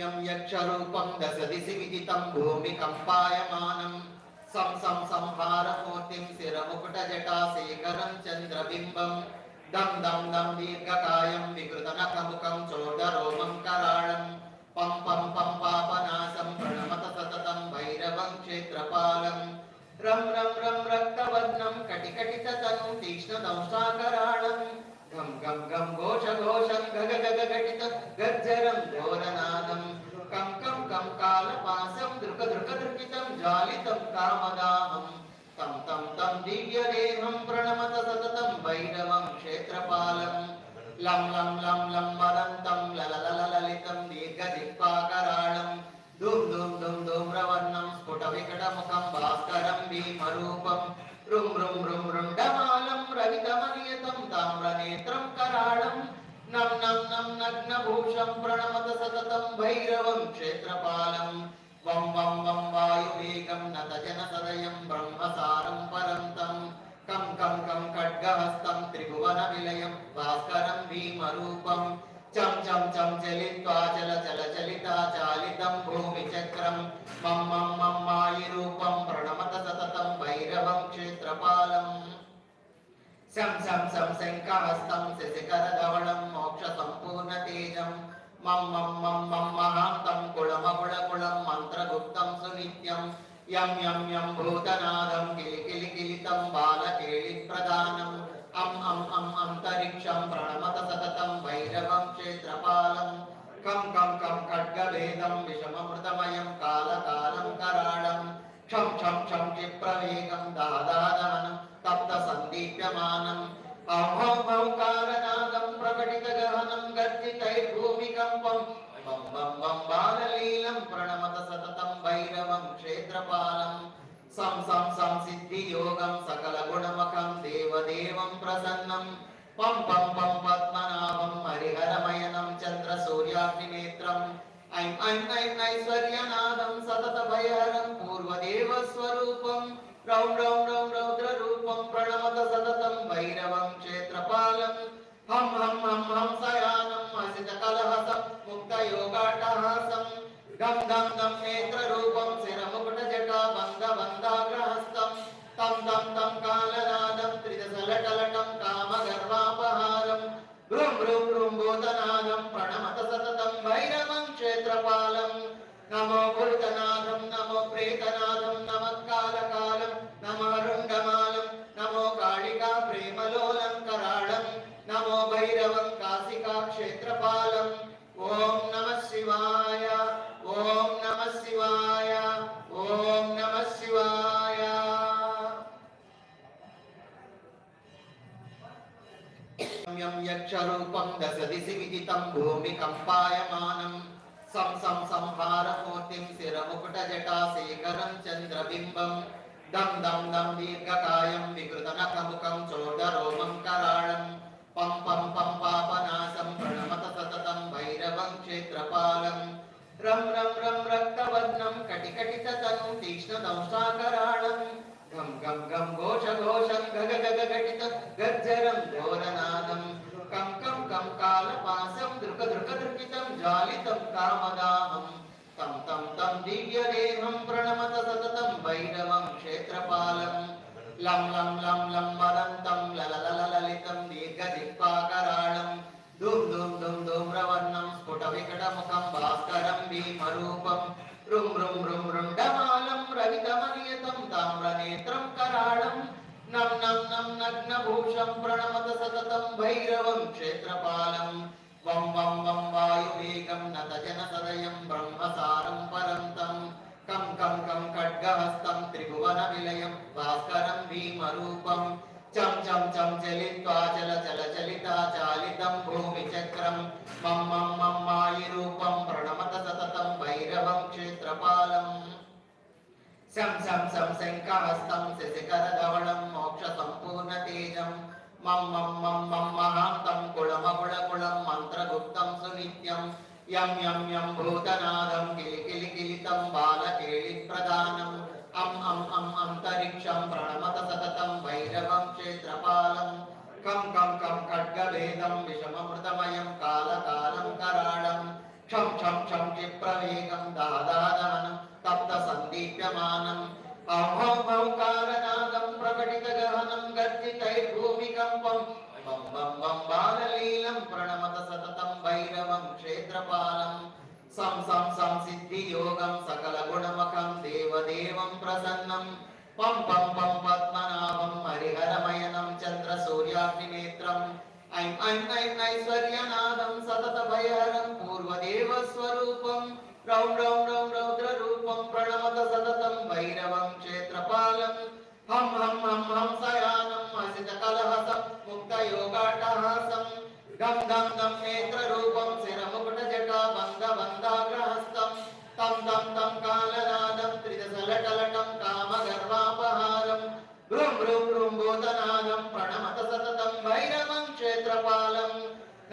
यं यक्षरूपं दशदिशि विदितं भूमिकम्पायमानं सं सं संहारमूर्तिं शिरमुकुटजटाशेखरं चन्द्रबिम्बं दं दं दं दीर्घकायं विकृतनखमुखं चोदरोमं कराळं पं पं पं पापनाशं प्रणमत सततं भैरवं क्षेत्रपालं रं रं रं रक्तवर्णं कटिकटिततनुं तीक्ष्णदंष्ट्राकराळं गं गं गं घोषघोषं गग गग घटित गर्जरं घोरनादं कं कं कं कालपासं दृक दृक दृकितं ज्वालितं कामदाहं तं तं तं दिव्यदेहं प्रणमत सततं भैरवं क्षेत्रपालं लं लं लं लं वदन्तं लललललितं दीर्घदिक्पाकराळं धूं धूं धूं धूम्रवर्णं स्फुटविकटमुखं भास्करं भीमरूपं रुं रुं रुं रुण्डमालं रवितमनियतं ताम्रनेत्रं कराळं नं नं नं नग्नभूषं प्रणमत सततं भैरवं क्षेत्रपालं वं वं वं वायुवेगं नतजनसदयं ब्रह्मसारं परन्तं कं कं कं खड्गहस्तं त्रिभुवनविलयं भास्करं भीमरूपं चं चं चं चलित्वा चल चल चलिता चालितं भूमिचक्रं मं मं मं मायिरूपं प्रणमत सततं भैरवं क्षेत्रपालं शं शं शं शङ्खहस्तं शशिकरधवलं मोक्षसम्पूर्णतेजं मं मं मं मं महान्तं कुलमकुलकुलं मन्त्रगुप्तं सुनित्यं यं यं यं भूतनादं किलिकिलिकिलितं बालकेलिप्रदानम् अं अं अं अन्तरिक्षं प्रणमत सततं भैरवं क्षेत्रपालं कं कं कं खड्गभेदं विषममृतमयं कालकालं कराळं क्षं क्षं क्षं क्षिप्रवेगं दादादहनं तप्त सन्दीप्यमानम् औकालनादं प्रकटितगहनं गर्जितैर्भूमिकम्पं बं बं बं बाललीलं प्रणमत सततं भैरवं क्षेत्रपालं सं सं सं सिद्धियोगं सकलगुणमखं देवदेवं प्रसन्नं पं पं पं पद्मनाभं हरिहरमयनं चन्द्रसूर्याग्निनेत्रम् ऐं ऐं ऐं ऐश्वर्यनादं सततभयहरं पूर्वदेवस्वरूपं रौं रौं रौं रौद्ररूपं प्रणमत सततं भैरवं क्षेत्रपालं हं हं हं हंसयानं हसितकलहसं मुक्तयोगाट्टहासं गं गं गं नेत्ररूपं शिरमुकुटजटाबन्धबन्धाग्रहस्तं तं तं तं कालनादं त्रिदशलटलटं कामगर्वापहारं भ्रूं भ्रूं भ्रूं भूतनादं प्रणमत सततं भैरवं क्षेत्रपालं नमो भूतनाथं नमो प्रेतनाथं नमः कालकालं नमः रुण्डमालं नमो कालिका प्रेमलोलं कराळं नमो भैरवं काशिका क्षेत्रपालं ॐ नमः शिवाय ॐ नमः शिवाय ॐ नमः शिवाय यं यक्षरूपं दशदिशि विदितं भूमिकम्पायमानं सं सं संहारमूर्तिं शिरमुकुटजटाशेखरं चन्द्रबिम्बं दं दं दं दीर्घकायं विकृतनखमुखं चोदरोमं कराळं पं पं पं पापनाशं प्रणमत सततं भैरवं क्षेत्रपालं रं रं रं रक्तवर्णं कटिकटिततनुं तीक्ष्णदंष्ट्राकराळं गं गं गं घोषघोषं गग गग घटित गर्जरं घोरनादं नग्नभूषं प्रणमत सततं भैरवं क्षेत्रपालं वं वं वं वायुवेगं नतजनसदयं ब्रह्मसारं परन्तं कं कं कं खड्गहस्तं त्रिभुवनविलयं भास्करं भीमरूपं चं चं चं चलित्वा चल चल चलिता चालितं भूमिचक्रं मं मं मं मायिरूपं प्रणमत सततं भैरवं क्षेत्रपालम् शं शं शं शङ्खहस्तं शशिकरधवलं मोक्षसम्पूर्णतेजं मं मं मं मं महान्तं कुलमकुलकुलं मन्त्रगुप्तं सुनित्यं यं यं यं भूतनादं किलिकिलिकिलितं बालकेलिप्रदानम् अन्तरिक्षं प्रणमत सततं भैरवं क्षेत्रपालं कं कं कं खड्गभेदं विषममृतमयं कालकालं कराळं क्षं क्षं क्षं क्षिप्रवेगं दादादहनं तप्तसन्दीप्यमानम् औकालनादं प्रकटितगहनं गर्जितैर्भूमिकम्पं वं वं वं बाललीलं प्रणमत सततं भैरवं क्षेत्रपालं सं सं सं सिद्धियोगं सकलगुणमखं देवदेवं प्रसन्नं पं पं पं पद्मनाभं हरिहरमयनं चन्द्रसूर्याग्निनेत्रम् ऐं ऐं ऐं ऐश्वर्यनादं सततभयहरं पूर्वदेवस्वरूपं रौं रौं रौं रौद्ररूपं प्रणमत सततं भैरवं क्षेत्रपालं हं हं हं हंसयानं हसितकलहसं मुक्तयोगाट्टहासं गं गं गं नेत्ररूपं शिरमुकुटजटाबन्धबन्धाग्रहस्तं तं तं तं कालनादं त्रिदशलटलटं कामगर्वापहारं भ्रूं भ्रूं भ्रूं भूतनादं प्रणमत सततं भैरवं क्षेत्रपालं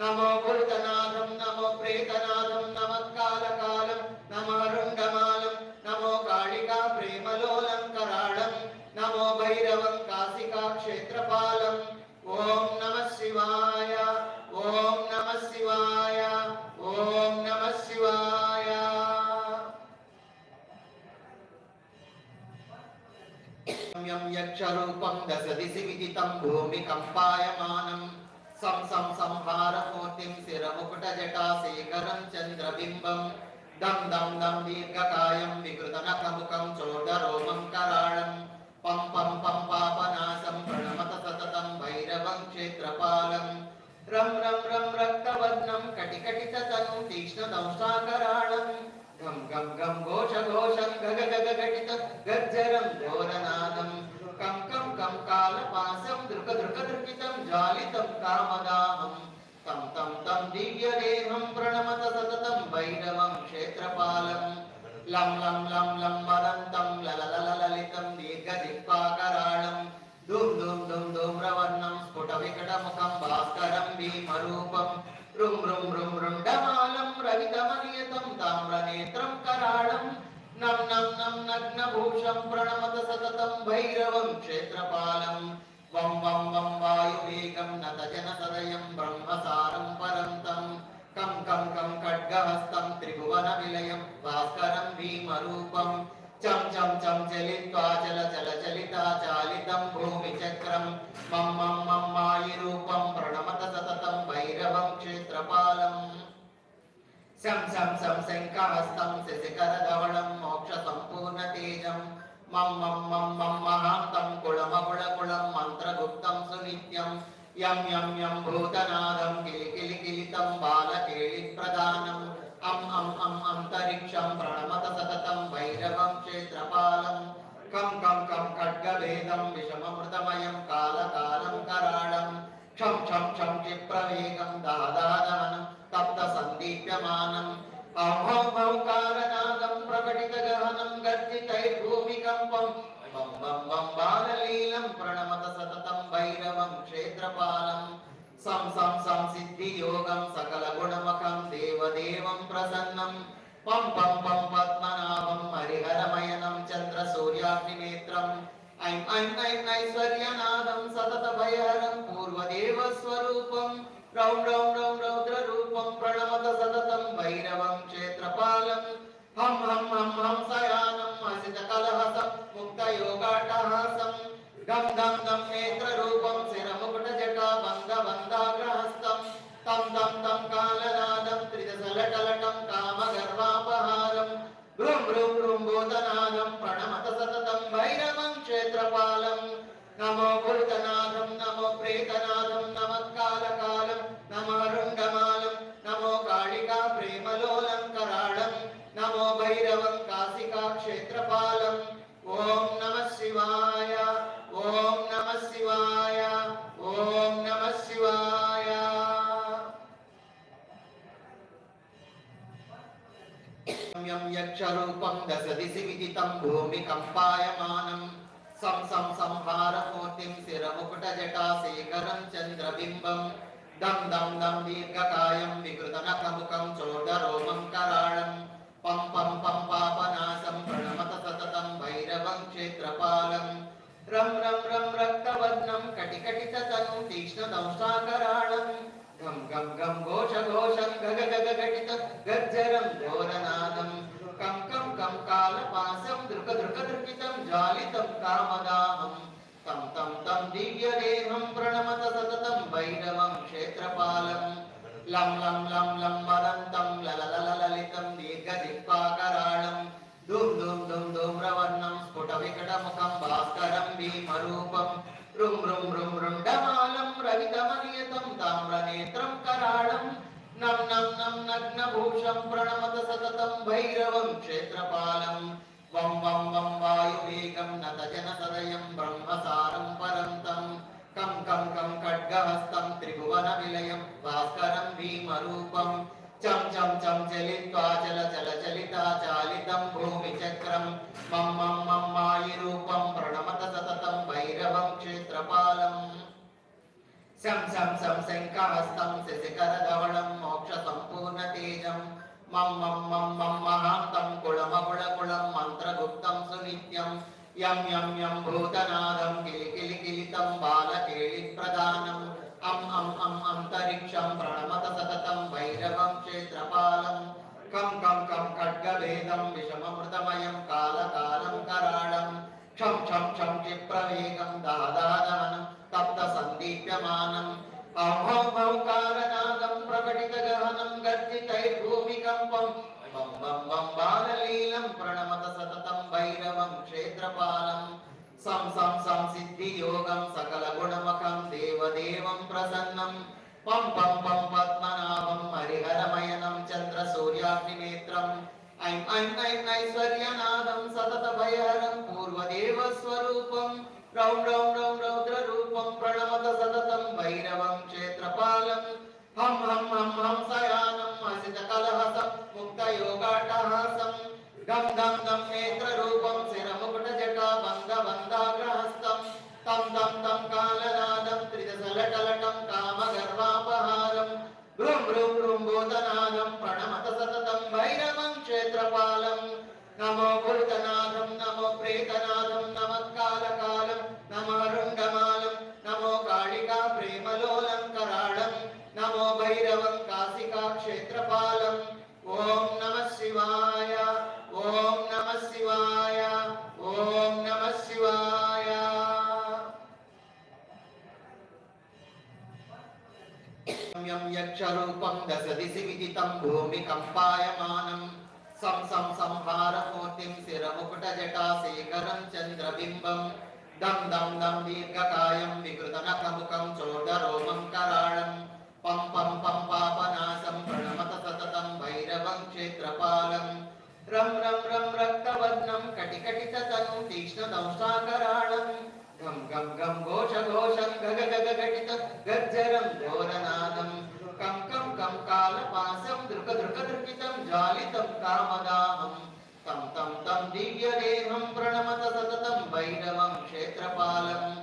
नमो भूतनाथं नमो प्रेतनाथं नमः कालकालं नमः रुण्डमालं नमो कालिका प्रेमलोलं कराळं नमो भैरवं काशिका क्षेत्रपालम् ॐ नमः शिवाय ॐ नमः शिवाय ॐ नमः शिवाय यं यक्षरूपं दशदिशि विदितं भूमिकम्पायमानं सं सं संहारमूर्तिं शिरमुकुटजटाशेखरं चन्द्रबिम्बं दं दं दं दीर्घकायं विकृतनखमुखं चोदरोमं कराळं पं पं पं पापनाशं प्रणमत सततं भैरवं क्षेत्रपालं रं रं रं रक्तवर्णं कटिकटिततनुं तीक्ष्णदंष्ट्राकराळं घं घं घं घोषघोषं गग गग घटित गर्जरं घोरनादं कं कं कं कालपासं दृक दृक दृकितं ज्वालितं कामदाहं तं तं तं दिव्यदेहं प्रणमत सततं भैरवं क्षेत्रपालं लं लं लं लं वदन्तं लललललितं दीर्घदिक्पाकराळं धूं धूं धूं धूम्रवर्णं स्फुटविकटमुखं भास्करं भीमरूपं रुं रुं रुं रुण्डमालं रवितमनियतं ताम्रनेत्रं कराळं नं नं नं नग्नभूषं प्रणमत सततं भैरवं क्षेत्रपालं वं वं वं वायुवेगं नतजनसदयं ब्रह्मसारं परन्तं कं कं कं खड्गहस्तं त्रिभुवनविलयं भास्करं भीमरूपं चं चं चं चलित्वा चल चल चलिता चालितं भूमिचक्रं मं मं मं मायिरूपं प्रणमत सततं भैरवं क्षेत्रपालम् शं शं शं शङ्खहस्तं शशिकरधवलं मोक्षसम्पूर्णतेजं मं मं मं मं महान्तं कुलमकुलकुलं मन्त्रगुप्तं सुनित्यं यं यं यं भूतनादं किलिकिलिकिलितं बालकेलिप्रदानम् अन्तरिक्षं प्रणमत सततं भैरवं क्षेत्रपालं कं कं कं खड्गभेदं विषममृतमयं कालकालं कराळं क्षं क्षं क्षं क्षिप्रवेगं दादादहनं तप्तसन्दीप्यमानम् औकालनादं प्रकटितगहनं गर्जितैर्भूमिकम्पं वं वं वं बाललीलं प्रणमत सततं भैरवं क्षेत्रपालं सं सं सं सिद्धियोगं सकलगुणमखं देवदेवं प्रसन्नं पं पं पं पद्मनाभं हरिहरमयनं चन्द्रसूर्याग्निनेत्रम् ऐं ऐं ऐं ऐश्वर्यनादं सततभयहरं पूर्वदेवस्वरूपं रौं रौं रौं रौद्ररूपं प्रणमत सततं भैरवं क्षेत्रपालं हं हं हं हंसयानं हसितकलहसं मुक्तयोगाट्टहासं गं गं गं नेत्ररूपं शिरमुकुटजटाबन्धबन्धाग्रहस्तं तं तं तं कालनादं त्रिदशलटलटं कामगर्वापहारं भ्रूं भ्रूं भ्रूं भूतनादं प्रणमत सततं भैरवं क्षेत्रपालं नमो भूतनाथं यं यक्षरूपं दशदिशि विदितं भूमिकम्पायमानं सं सं संहारमूर्तिं शिरमुकुटजटाशेखरं चन्द्रबिम्बं दं दं दं दीर्घकायं विकृतनखमुखं चोदरोमं कराळं पं पं पं पापनाशं प्रणमत सततं भैरवं क्षेत्रपालं रं रं रं रक्तवर्णं कटिकटिततनुं तीक्ष्णदंष्ट्राकराळं गम गम गम घोष घोषं गग गग घटित गज्जरं घोरनादं कं कं कं कालपासं दृक दृक दृकितं ज्वालितं कामदाहं तं तं तं दिव्यदेहं प्रणमत सततं भैरवं क्षेत्रपालं लं लं लं लं वदन्तं लललललितं दीर्घदिक्पाकराळं धूम धूम धूम धूम्रवर्णं स्फुटविकटमुखं भास्करं भीमरूपं रुं रुं रुं रुण्डमालं रवितमनियतं ताम्रनेत्रं कराळं नं नं नं नग्नभूषं प्रणमत सततं भैरवं क्षेत्रपालं वं वं वं वायुवेगं नतजनसदयं ब्रह्मसारं परन्तं कं कं कं खड्गहस्तं त्रिभुवनविलयं भास्करं भीमरूपं चं चं चं चलित्वा चल चल चलिता चालितं भूमिचक्रं मं मं मं मायिरूपं प्रणमत सततं भैरवं क्षेत्रपालं शं शं शं शङ्खहस्तं शशिकरधवलं मोक्षसम्पूर्णतेजं मं मं मं मं महान्तं कुलमकुलकुलं मन्त्रगुप्तं सुनित्यं यं यं यं भूतनादं किलिकिलिकिलितं बालकेलिप्रदानम् अं अं अं अन्तरिक्षं प्रणमत सततं भैरवं क्षेत्रपालं कं कं कं खड्गभेदं विषममृतमयं कालकालं कराळं क्षं क्षं क्षं क्षिप्रवेगं दादादहनं तप्तसन्दीप्यमानम् औ औ औकारनादं प्रकटितगहनं गर्जितैर्भूमिकम्पं बं बं बं बाललीलं प्रणमत सततं भैरवं क्षेत्रपालं सं सं सं सिद्धियोगं सकलगुणमखं देवदेवं प्रसन्नं पं पं पं पद्मनाभं हरिहरमयनं चन्द्रसूर्याग्निनेत्रम् ऐं ऐं ऐं ऐश्वर्यनादं सततभयहरं पूर्वदेवस्वरूपं रौं रौं रौं रौद्ररूपं प्रणमत सततं भैरवं क्षेत्रपालं हं हं हं हंसयानं हसितकलहसं मुक्तयोगाट्टहासं गं गं गं नेत्ररूपं शिरमुकुटजटाबन्धबन्धाग्रहस्तं तं तं तं कालनादं त्रिदशलटलटं कामगर्वापहारं भ्रूं भ्रूं भ्रूं भूतनादं प्रणमत सततं भैरवं क्षेत्रपालं नमो भूतनादं नमो प्रेतनादं नमः कालकालं नमः रुण्डमालं नमो कालिका प्रेमलोलं कराळं नमो भैरवं काशिका क्षेत्रपालम् ॐ नमः शिवाय ॐ नमः शिवाय ॐ नमः शिवाय यं यक्षरूपं दशदिशि विदितं भूमिकम्पायमानं सं सं संहारमूर्तिं शिरमुकुटजटाशेखरं चन्द्रबिम्बं दं दं दं दीर्घकायं विकृतनखमुखं चोदरोमं कराळं पं पं पं पापनाशं प्रणमत सततं भैरवं क्षेत्रपालं रं रं रं रक्तवर्णं कटिकटिततनुं तीक्ष्णदंष्ट्राकराळं गम गम गम घोष घोषं गग गग घटित गज्जरं घोरनादं कं कं कं कालपासं दृक दृक दृकितं ज्वालितं कामदाहं तं तं तं दिव्यदेहं प्रणमत सततं भैरवं क्षेत्रपालं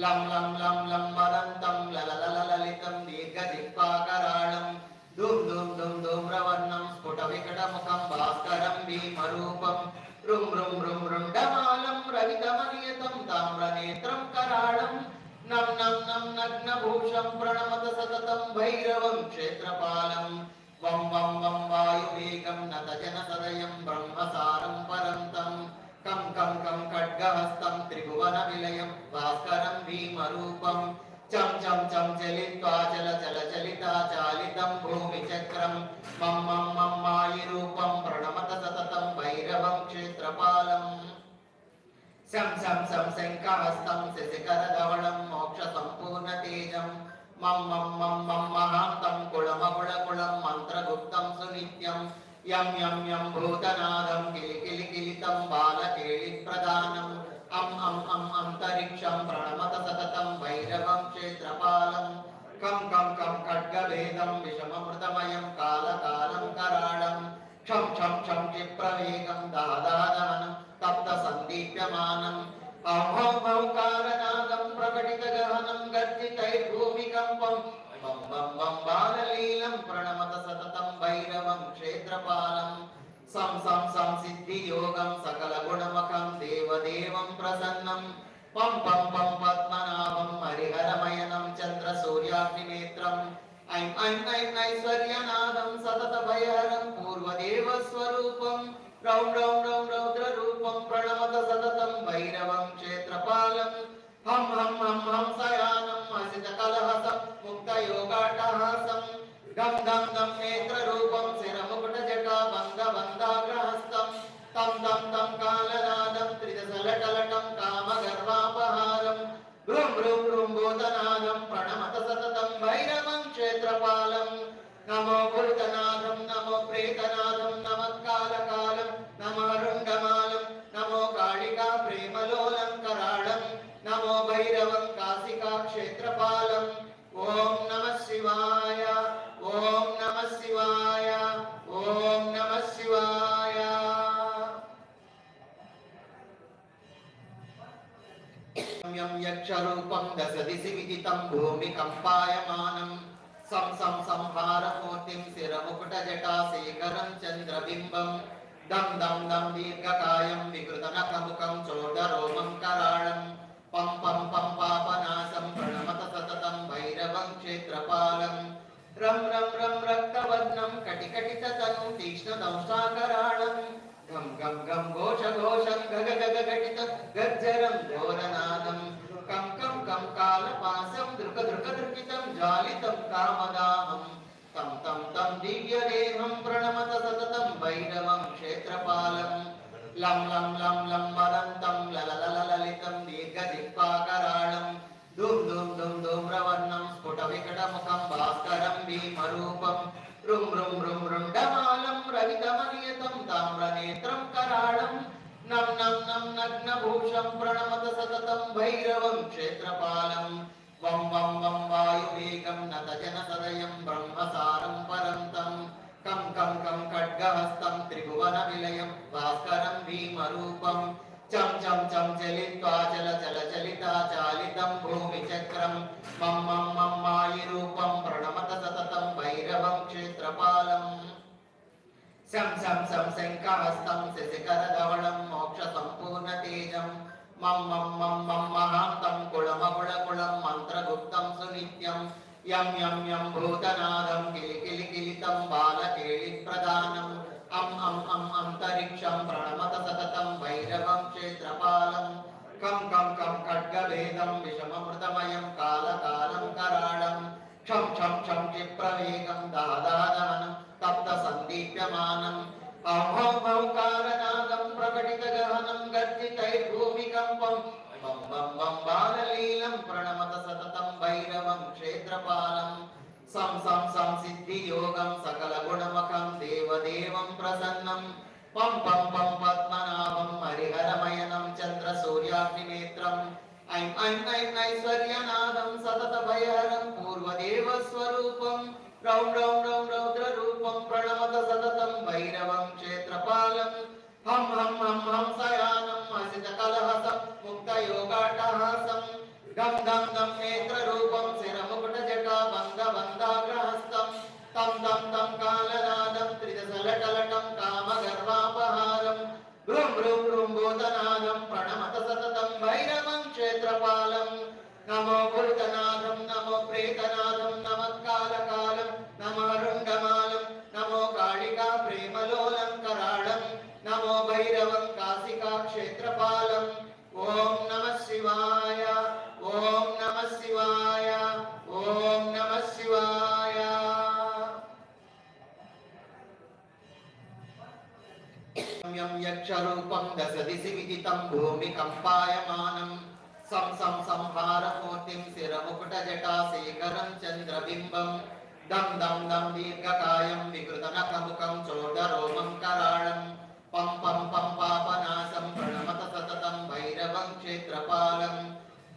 लं लं लं लं वदन्तं लललललितं दीर्घदिक्पाकराळं धूम धूम धूम धूम्रवर्णं स्फुटविकटमुखं भास्करं भीमरूपं रुं रुं रुं रुण्डमालं रवितमनियतं ताम्रनेत्रं कराळं नं नं नं नग्नभूषं प्रणमत सततं भैरवं क्षेत्रपालं वं वं वं वायुवेगं नतजनसदयं ब्रह्मसारं परन्तं कं कं कं खड्गहस्तं त्रिभुवनविलयं भास्करं भीमरूपं चं चं चं चलित्वा चल चल चलिता चालितं भूमिचक्रं मं मं मं मायिरूपं प्रणमत सततं भैरवं क्षेत्रपालं शं शं शं शङ्खहस्तं शशिकरधवलं मोक्षसम्पूर्णतेजं मं मं मं मं महान्तं कुलमकुलकुलं मन्त्रगुप्तं सुनित्यं यं यं यं भूतनादं किलिकिलिकिलितं बालकेलिप्रदानम् अं अं अं अन्तरिक्षं प्रणमत सततं भैरवं क्षेत्रपालं कं कं कं खड्गभेदं विषममृतमयं कालकालं कराळं क्षं क्षं क्षं क्षिप्रवेगं दादादहनं तप्तसन्दीप्यमानम् औंकारनादं प्रकटितगहनं गर्जितैर्भूमिकम्पं बं बं बं बाललीलं प्रणमत सततं भैरवं क्षेत्रपालं सं सं सं सिद्धियोगं सकलगुणमखं देवदेवं प्रसन्नं पं पं पं पद्मनाभं हरिहरमयनं चन्द्रसूर्याग्निनेत्रम् ऐं ऐं ऐं ऐश्वर्यनादं सततभयहरं पूर्वदेवस्वरूपं रौं रौं रौं रौद्ररूपं प्रणमत सततं भैरवं क्षेत्रपालं हं हं हं हंसयानं हसितकलहसं मुक्तयोगाट्टहासं गं गं गं नेत्ररूपं शिरमुकुटजटाबन्धबन्धाग्रहस्तं तं तं तं कालनादं त्रिदशलटलटं कामगर्वापहारं भ्रूं भ्रूं भ्रूं भूतनादं प्रणमत सततं भैरवं क्षेत्रपालं नमो भूतनाथं नमो प्रेतनाथं नमः कालकालं नमः रुण्डमालं नमो कालिका प्रेमलोलं कराळं नमो भैरवं काशिका क्षेत्रपालम् ओम नमः शिवाय ओम नमः शिवाय ओम नमः शिवाय यं यक्षरूपं दशदिशि विदितं भूमिकम्पायमानं सं सं संहारमूर्तिं शिरमुकुटजटाशेखरं चन्द्रबिम्बं दं दं दं दीर्घकायं विकृतनखमुखं चोदरोमं कराळं पं पं पं पापनाशं प्रणमत सततं भैरवं क्षेत्रपालं रं रं रं रक्तवर्णं कटिकटिततनुं तीक्ष्णदंष्ट्राकराळं गं गं गं घोषघोषं गग गग घटित गर्जरं घोरनादं कं कं कं कालपासं दृक दृक दृकितं ज्वालितं कामदाहं तं तं तं दिव्यदेहं प्रणमत सततं भैरवं क्षेत्रपालं लं लं लं लं वदन्तं लललललितं दीर्घदिक्पाकराळं धूम धूम धूम धूम्रवर्णं स्फुटविकटमुखं भास्करं भीमरूपं रुं रुं रुं रुण्डमालं रवितमनियतं ताम्रनेत्रं कराळं नं नं नं नग्नभूषं प्रणमत सततं भैरवं क्षेत्रपालं वं वं वं वायुवेगं नतजनसदयं ब्रह्मसारं परन्तं कं कं कं खड्गहस्तं त्रिभुवनविलयं भास्करं भीमरूपं चं चं चं चलित्वा चल चल चलिता चालितं भूमिचक्रं मं मं मं मायिरूपं प्रणमत सततं भैरवं क्षेत्रपालं शं शं शं शङ्खहस्तं शशिकरधवलं मोक्षसम्पूर्णतेजं मं मं मं मं महान्तं कुलमकुलकुलं मन्त्रगुप्तं सुनित्यं यं यं यं भूतनादं किलिकिलिकिलितं बालकेलिप्रदानम् अं अं अं अन्तरिक्षं प्रणमत सततं भैरवं क्षेत्रपालं कं कं कं खड्गभेदं विषममृतमयं कालकालं कराळं क्षं क्षं क्षं क्षिप्रवेगं दादादहनं तप्तसन्दीप्यमानम् औंकारनादं प्रकटितगहनं गर्जितैर्भूमिकम्पं बं बं बं बाललीलं प्रणमत सततं भैरवं क्षेत्रपालं सं सं सं सिद्धियोगं सकलगुणमखं देवदेवं प्रसन्नं पं पं पं पद्मनाभं हरिहरमयनं चन्द्रसूर्याग्निनेत्रम् ऐं ऐं ऐं ऐश्वर्यनादं सततभयहरं पूर्वदेवस्वरूपं रौं रौं रौं रौद्ररूपं प्रणमत सततं भैरवं क्षेत्रपालं हं हं हं हंसयानं हसितकलहसं मुक्तयोगाट्टहासं गं गं गं नेत्ररूपं शिरमुकुटजटाबन्धबन्धाग्रहस्तं तं तं तं कालनादं त्रिदशलटलटं कामगर्वापहारं भ्रूं भ्रूं भ्रूं भूतनादं प्रणमत सततं भैरवं क्षेत्रपालं नमो भूतनाथं नमो प्रेतनाथं नमः कालकालं नमः रुण्डमालं नमो कालिका प्रेमलोलं कराळं नमो भैरवं काशिका क्षेत्रपालम् ओम नमः शिवाय ओम नमः शिवाय ओम नमः शिवाय यं यक्षरूपं दशदिशि विदितं भूमिकम्पायमानं सं सं संहारमूर्तिं शिरमुकुटजटाशेखरं चन्द्रबिम्बं दं दं दं दीर्घकायं विकृतनखमुखं चोदरोमं कराळं पं पं पं पापनाशं प्रणमत सततं भैरवं क्षेत्रपालं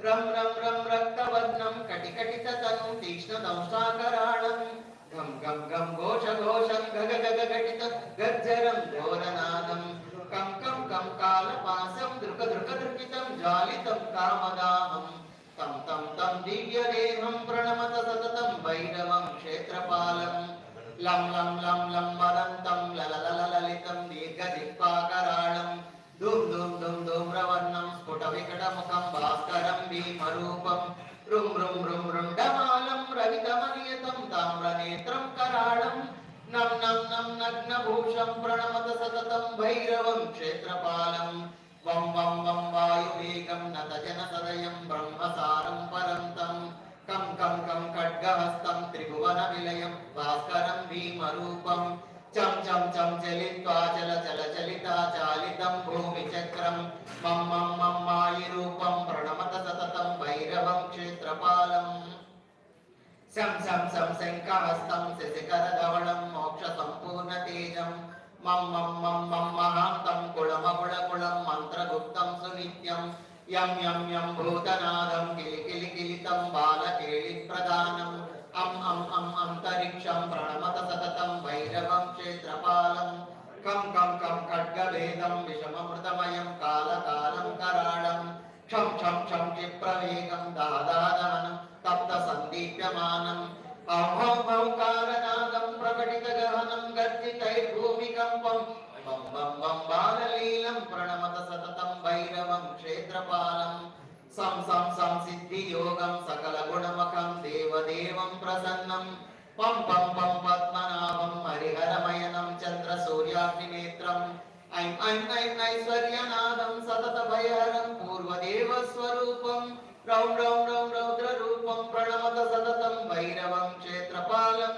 रं रं रं रक्तवर्णं कटिकटिततनुं तीक्ष्णदंष्ट्राकराळं घम घम घम घोष घोषं गग गग घटित गर्जरं घोरनादं कं कं कं कालपासं दृक दृक दृकितं ज्वालितं कामदाहं तं तं तं दिव्यदेहं प्रणमत सततं भैरवं क्षेत्रपालं लं लं लं लं वदन्तं लललललितं दीर्घदिक्पाकराळं धूम धूम धूम धूम्रवर्णं स्फुटविकटमुखं भास्करं भीमरूपं रुं रुं रुं रुण्डमालं रवितमनियतं ताम्रनेत्रं कराळं नं नं नं नग्नभूषं प्रणमत सततं भैरवं क्षेत्रपालं वं वं वं वायुवेगं नतजनसदयं ब्रह्मसारं परन्तं कं कं कं खड्गहस्तं त्रिभुवनविलयं भास्करं भीमरूपं चं चं चं चलित्वा चल चल चलिता चालितं भूमिचक्रं मं मं मं मायिरूपं प्रणमत सततं भैरवं क्षेत्रपालं सं सं सं शङ्खहस्तं शशिकरधवलं मोक्षसम्पूर्णतेजं मं मं मं मं महान्तं कुलमकुलकुलं मन्त्रगुप्तं सुनित्यं यं यं यं भूतनादं किलिकिलिकिलितं बालकेलिप्रदानम् अं अंतरिक्षं प्रणमत सततं भैरवं क्षेत्रपालं कं कं कं खड्गभेदं विषममृतमयं कालकालं कराळं क्षं क्षं क्षं क्षिप्रवेगं दादादहनं तप्तसन्दीप्यमानम् औकालनादं प्रकटितगहनं गर्जितैर्भूमिकम्पं वं वं वं बाललीलं प्रणमत सततं भैरवं क्षेत्रपालं सं सं सं सिद्धियोगं सकलगुणमखं देवदेवं प्रसन्नं पं पं पं पद्मनाभं हरिहरमयनं चन्द्रसूर्याग्निनेत्रम् ऐं ऐं ऐं ऐश्वर्यनादं सततभयहरं पूर्वदेवस्वरूपं रौं रौं रौं रौद्ररूपं प्रणमत सततं भैरवं क्षेत्रपालं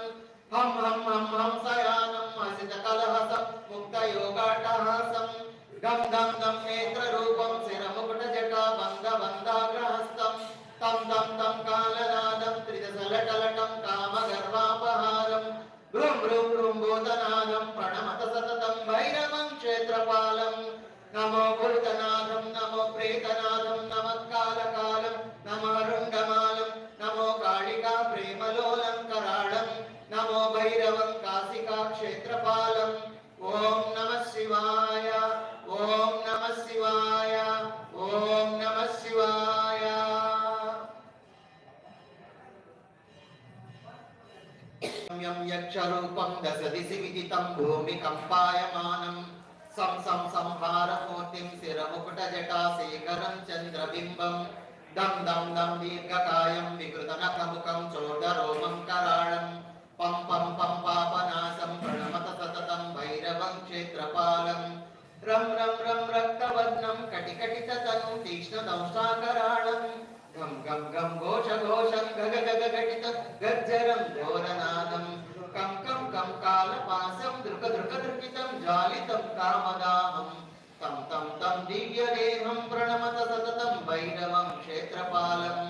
हं हं हं हंसयानं हसितकलहसं मुक्तयोगाट्टहासं गं गं गं नेत्ररूपं शिरमुकुटजटाबन्धबन्धाग्रहस्तं तं तं तं कालनादं त्रिदशलटलटं कामगर्वापहारं भ्रूं भ्रूं भ्रूं भूतनादं प्रणमत सततं भैरवं क्षेत्रपालं नमो भूतनादं नमो प्रेतनादं नमः कालकालं नमः रुण्डमालं नमो कालिका प्रेमलोलं कराळं नमो भैरवं काशिका क्षेत्रपालम् ॐ नमः शिवाय ॐ नमः शिवाय ॐ नमः शिवाय यं यक्षरूपं दशदिशि विदितं भूमिकम्पायमानं सं सं संहारमूर्तिं शिरमुकुटजटाशेखरं चन्द्रबिम्बं दं दं दं दीर्घकायं विकृतनखमुखं चोदरोमं कराळं पं पं पं पापनाशं प्रणमत सततं भैरवं क्षेत्रपालं रं रं रं रक्तवर्णं कटिकटिततनुं तीक्ष्णदंष्ट्राकराळं घं घं घं घोष घोषं गग गग घटित गर्जरं घोरनादं कं कं कं कालपासं दृक दृक दृकितं ज्वालितं कामदाहं तं तं तं दिव्यदेहं प्रणमत सततं भैरवं क्षेत्रपालं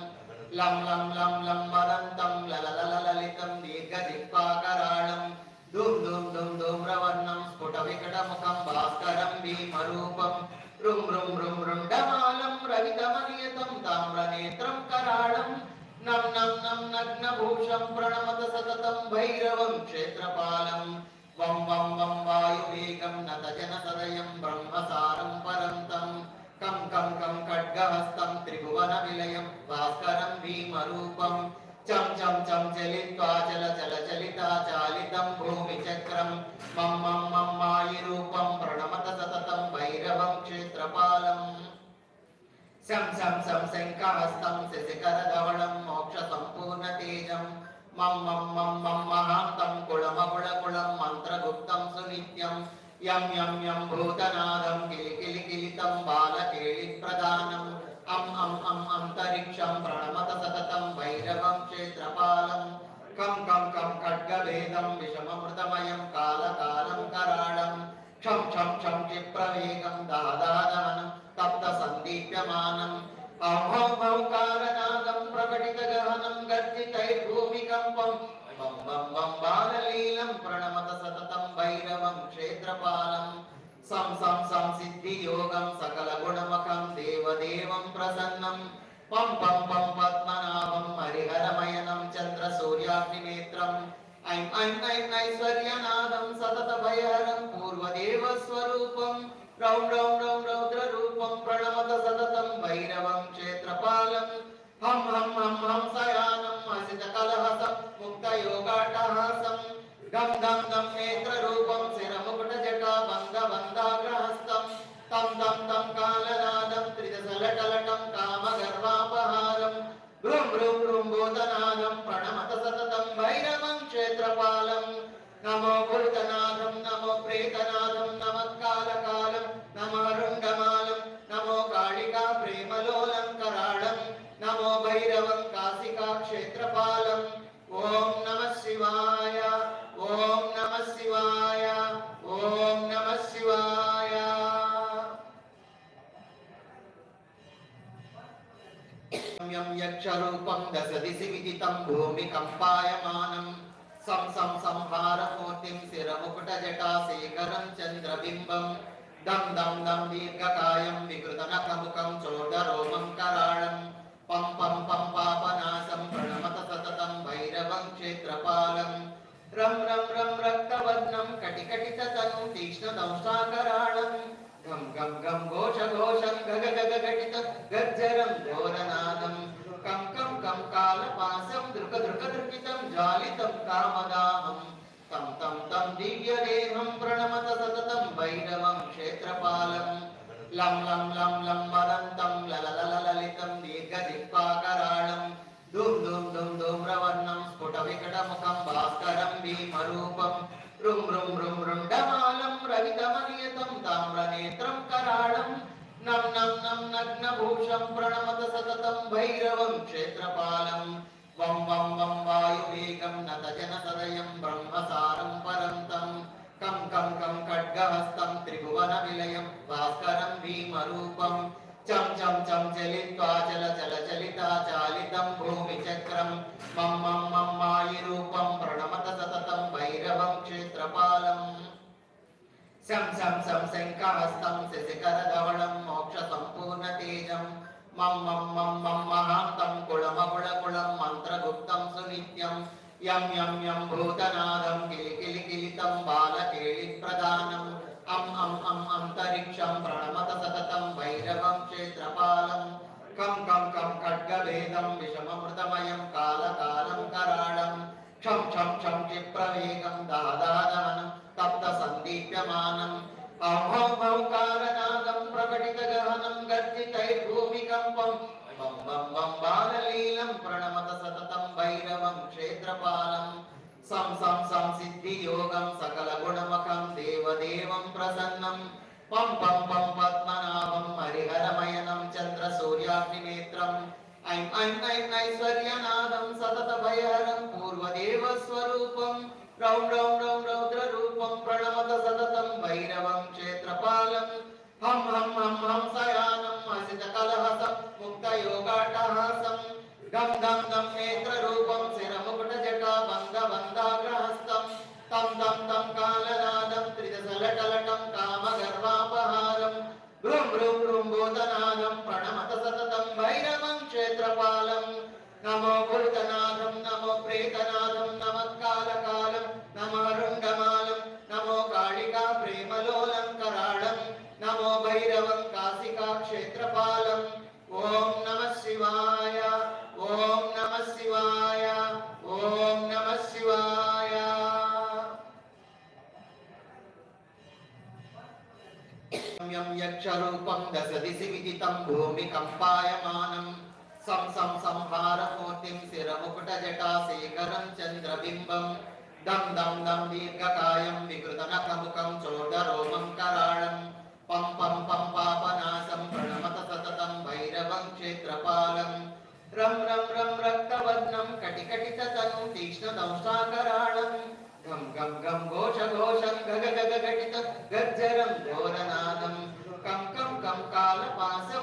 लं लं लं लं वदन्तं लललललितं दीर्घदिक्पाकराळं धूम धूम धूम धूम्रवर्णं स्फुटविकटमुखं भास्करं भीमरूपं रुं रुं रुं रुण्डमालं रवितमनियतं ताम्रनेत्रं कराळं नं नं नं नग्नभूषं प्रणमत सततं भैरवं क्षेत्रपालं वं वं वं वायुवेगं नतजनसदयं ब्रह्मसारं परन्तं कं कं कं खड्गहस्तं त्रिभुवनविलयं भास्करं भीमरूपं चं चं चं चलित्वा चल चल चलिता चालितं भूमिचक्रं मं मं मं मायिरूपं प्रणमत सततं भैरवं क्षेत्रपालं सं सं सं शङ्खहस्तं शशिकरधवलं मोक्षसम्पूर्णतेजं मं मं मं मं महान्तं कुलमकुलकुलं मन्त्रगुप्तं सुनित्यं यं यं यं भूतनादं किलिकिलिकिलितं बालकेलिप्रदानम् अं अंतरिक्षं प्रणमत सततं भैरवं क्षेत्रपालं कं कं कं खड्गभेदं विषममृतमयं कालकालं कराळं क्षं क्षं क्षं क्षिप्रवेगं दादादहनं तप्तसन्दीप्यमानम् औकालनादं प्रकटितगहनं गर्जितैर्भूमिकम्पं वं वं वं बाललीलं प्रणमत सततं भैरवं क्षेत्रपालं सं सं सं सिद्धियोगं सकलगुणमखं देवदेवं प्रसन्नं पं पं पं पद्मनाभं हरिहरमयनं चन्द्रसूर्याग्निनेत्रम् ऐं ऐं ऐं ऐश्वर्यनादं सततभयहरं पूर्वदेवस्वरूपं रौं रौं रौं रौद्ररूपं प्रणमत सततं भैरवं क्षेत्रपालं हं हं हं हंसयानं हसितकलहसं मुक्तयोगाट्टहासं गं गं गं नेत्ररूपं शिरमुकुटजटाबन्धबन्धाग्रहस्तं तं तं तं कालनादं त्रिदशलटलटं कामगर्वापहारं भ्रूं भ्रूं भ्रूं भूतनादं प्रणमत सततं भैरवं क्षेत्रपालं नमो भूतनाथं नमो प्रेतनाथं नमः कालकालं नमः रुण्डमालं नमो कालिका प्रेमलोलं कराळं नमो भैरवं काशिका क्षेत्रपालम् ओम नमः शिवाय ओम नमः शिवाय ओम नमः शिवाय यं यक्षरूपं दशदिशि विदितं भूमिकम्पायमानं सं सं संहारमूर्तिं शिरमुकुटजटाशेखरं चन्द्रबिम्बं दं दं दं दीर्घकायं विकृतनखमुखं चोदरोमं कराळं पं पं पं पापनाशं प्रणमत सततं भैरवं क्षेत्रपालं रं रं रं रक्तवर्णं कटिकटिततनुं तीक्ष्णदंष्ट्राकराळं गं गं गं घोषघोषं गग गग घटित गर्जरं घोरनादं कं कं कं कालपासं दृक दृक दृकितं ज्वालितं कामदाहं तं तं तं दिव्यदेहं प्रणमत सततं भैरवं क्षेत्रपालं लं लं लं लं वदन्तं लललललितं दीर्घदिक्पाकराळं धूम धूम धूम धूम्रवर्णं स्फुटविकटमुखं भास्करं भीमरूपं रुं रुं रुं रुण्डमालं रवितमनियतं ताम्रनेत्रं कराळं नं नं नं नग्नभूषं प्रणमत सततं भैरवं क्षेत्रपालं वं वं वं वायुवेगं नतजनसदयं ब्रह्मसारं परन्तं कं कं कं खड्गहस्तं त्रिभुवनविलयं भास्करं भीमरूपं चं चं चं चलित्वा चल चल चलिता चालितं भूमिचक्रं मं मं मं मायिरूपं प्रणमत सततं भैरवं क्षेत्रपालं शं शं शं शङ्खहस्तं शशिकरधवलं मोक्षसम्पूर्णतेजं मं मं मं मं महान्तं कुलमकुलकुलं मन्त्रगुप्तं सुनित्यं यं यं यं भूतनादं किलिकिलिकिलितं बालकेलिप्रदानम् अं अं अं अन्तरिक्षं प्रणमत सततं भैरवं क्षेत्रपालं कं कं कं खड्गभेदं विषममृतमयं कालकालं कराळं क्षं क्षं क्षं क्षिप्रवेगं दादादहनं तप्तसन्दीप्यमानम् औं हौं हौं कालनादं प्रकटितगहनं गर्जितैर्भूमिकम्पं बं बं बं बाललीलं प्रणमत सततं भैरवं क्षेत्रपालं सं सं सं सिद्धियोगं सकलगुणमखं देवदेवं प्रसन्नं पं पं पं पद्मनाभं हरिहरमयनं चन्द्रसूर्याग्निनेत्रम् ऐं ऐं ऐं ऐश्वर्यनादं सततभयहरं पूर्वदेवस्वरूपं रौं रौं रौं रौद्ररूपं प्रणमत सततं भैरवं क्षेत्रपालं हं हं हं हंसयानं हसितकलहसं मुक्तयोगाट्टहासं गं गं गं नेत्ररूपं शिरमुकुटजटाबन्धबन्धाग्रहस्तं तं तं तं कालनादं त्रिदशलटलटं कामगर्वापहारं भ्रूं भ्रूं भ्रूं भूतनादं प्रणमत सततं भैरवं क्षेत्रपालं नमो भूतनाथं नमो प्रेतनाथं नमः कालकालं नमः रुण्डमालं नमो कालिका प्रेमलोलं कराळं नमो भैरवं काशिका क्षेत्रपालम् ओम नमः शिवाय ओम नमः शिवाय ओम नमः शिवाय यं यक्षरूपं दशदिशि विदितं भूमिकम्पायमानं सं सं संहारमूर्तिं शिरमुकुटजटाशेखरं चन्द्रबिम्बं दं दं दं दीर्घकायं विकृतनखमुखं चोदरोमं कराळं पं पं पं पापनाशं प्रणमत सततं भैरवं क्षेत्रपालं रं रं रं रक्तवर्णं कटिकटिततनुं तीक्ष्णदंष्ट्राकराळं गं गं गं घोषघोषं गग गग घटित गर्जरं घोरनादं कं कं कं कालपासं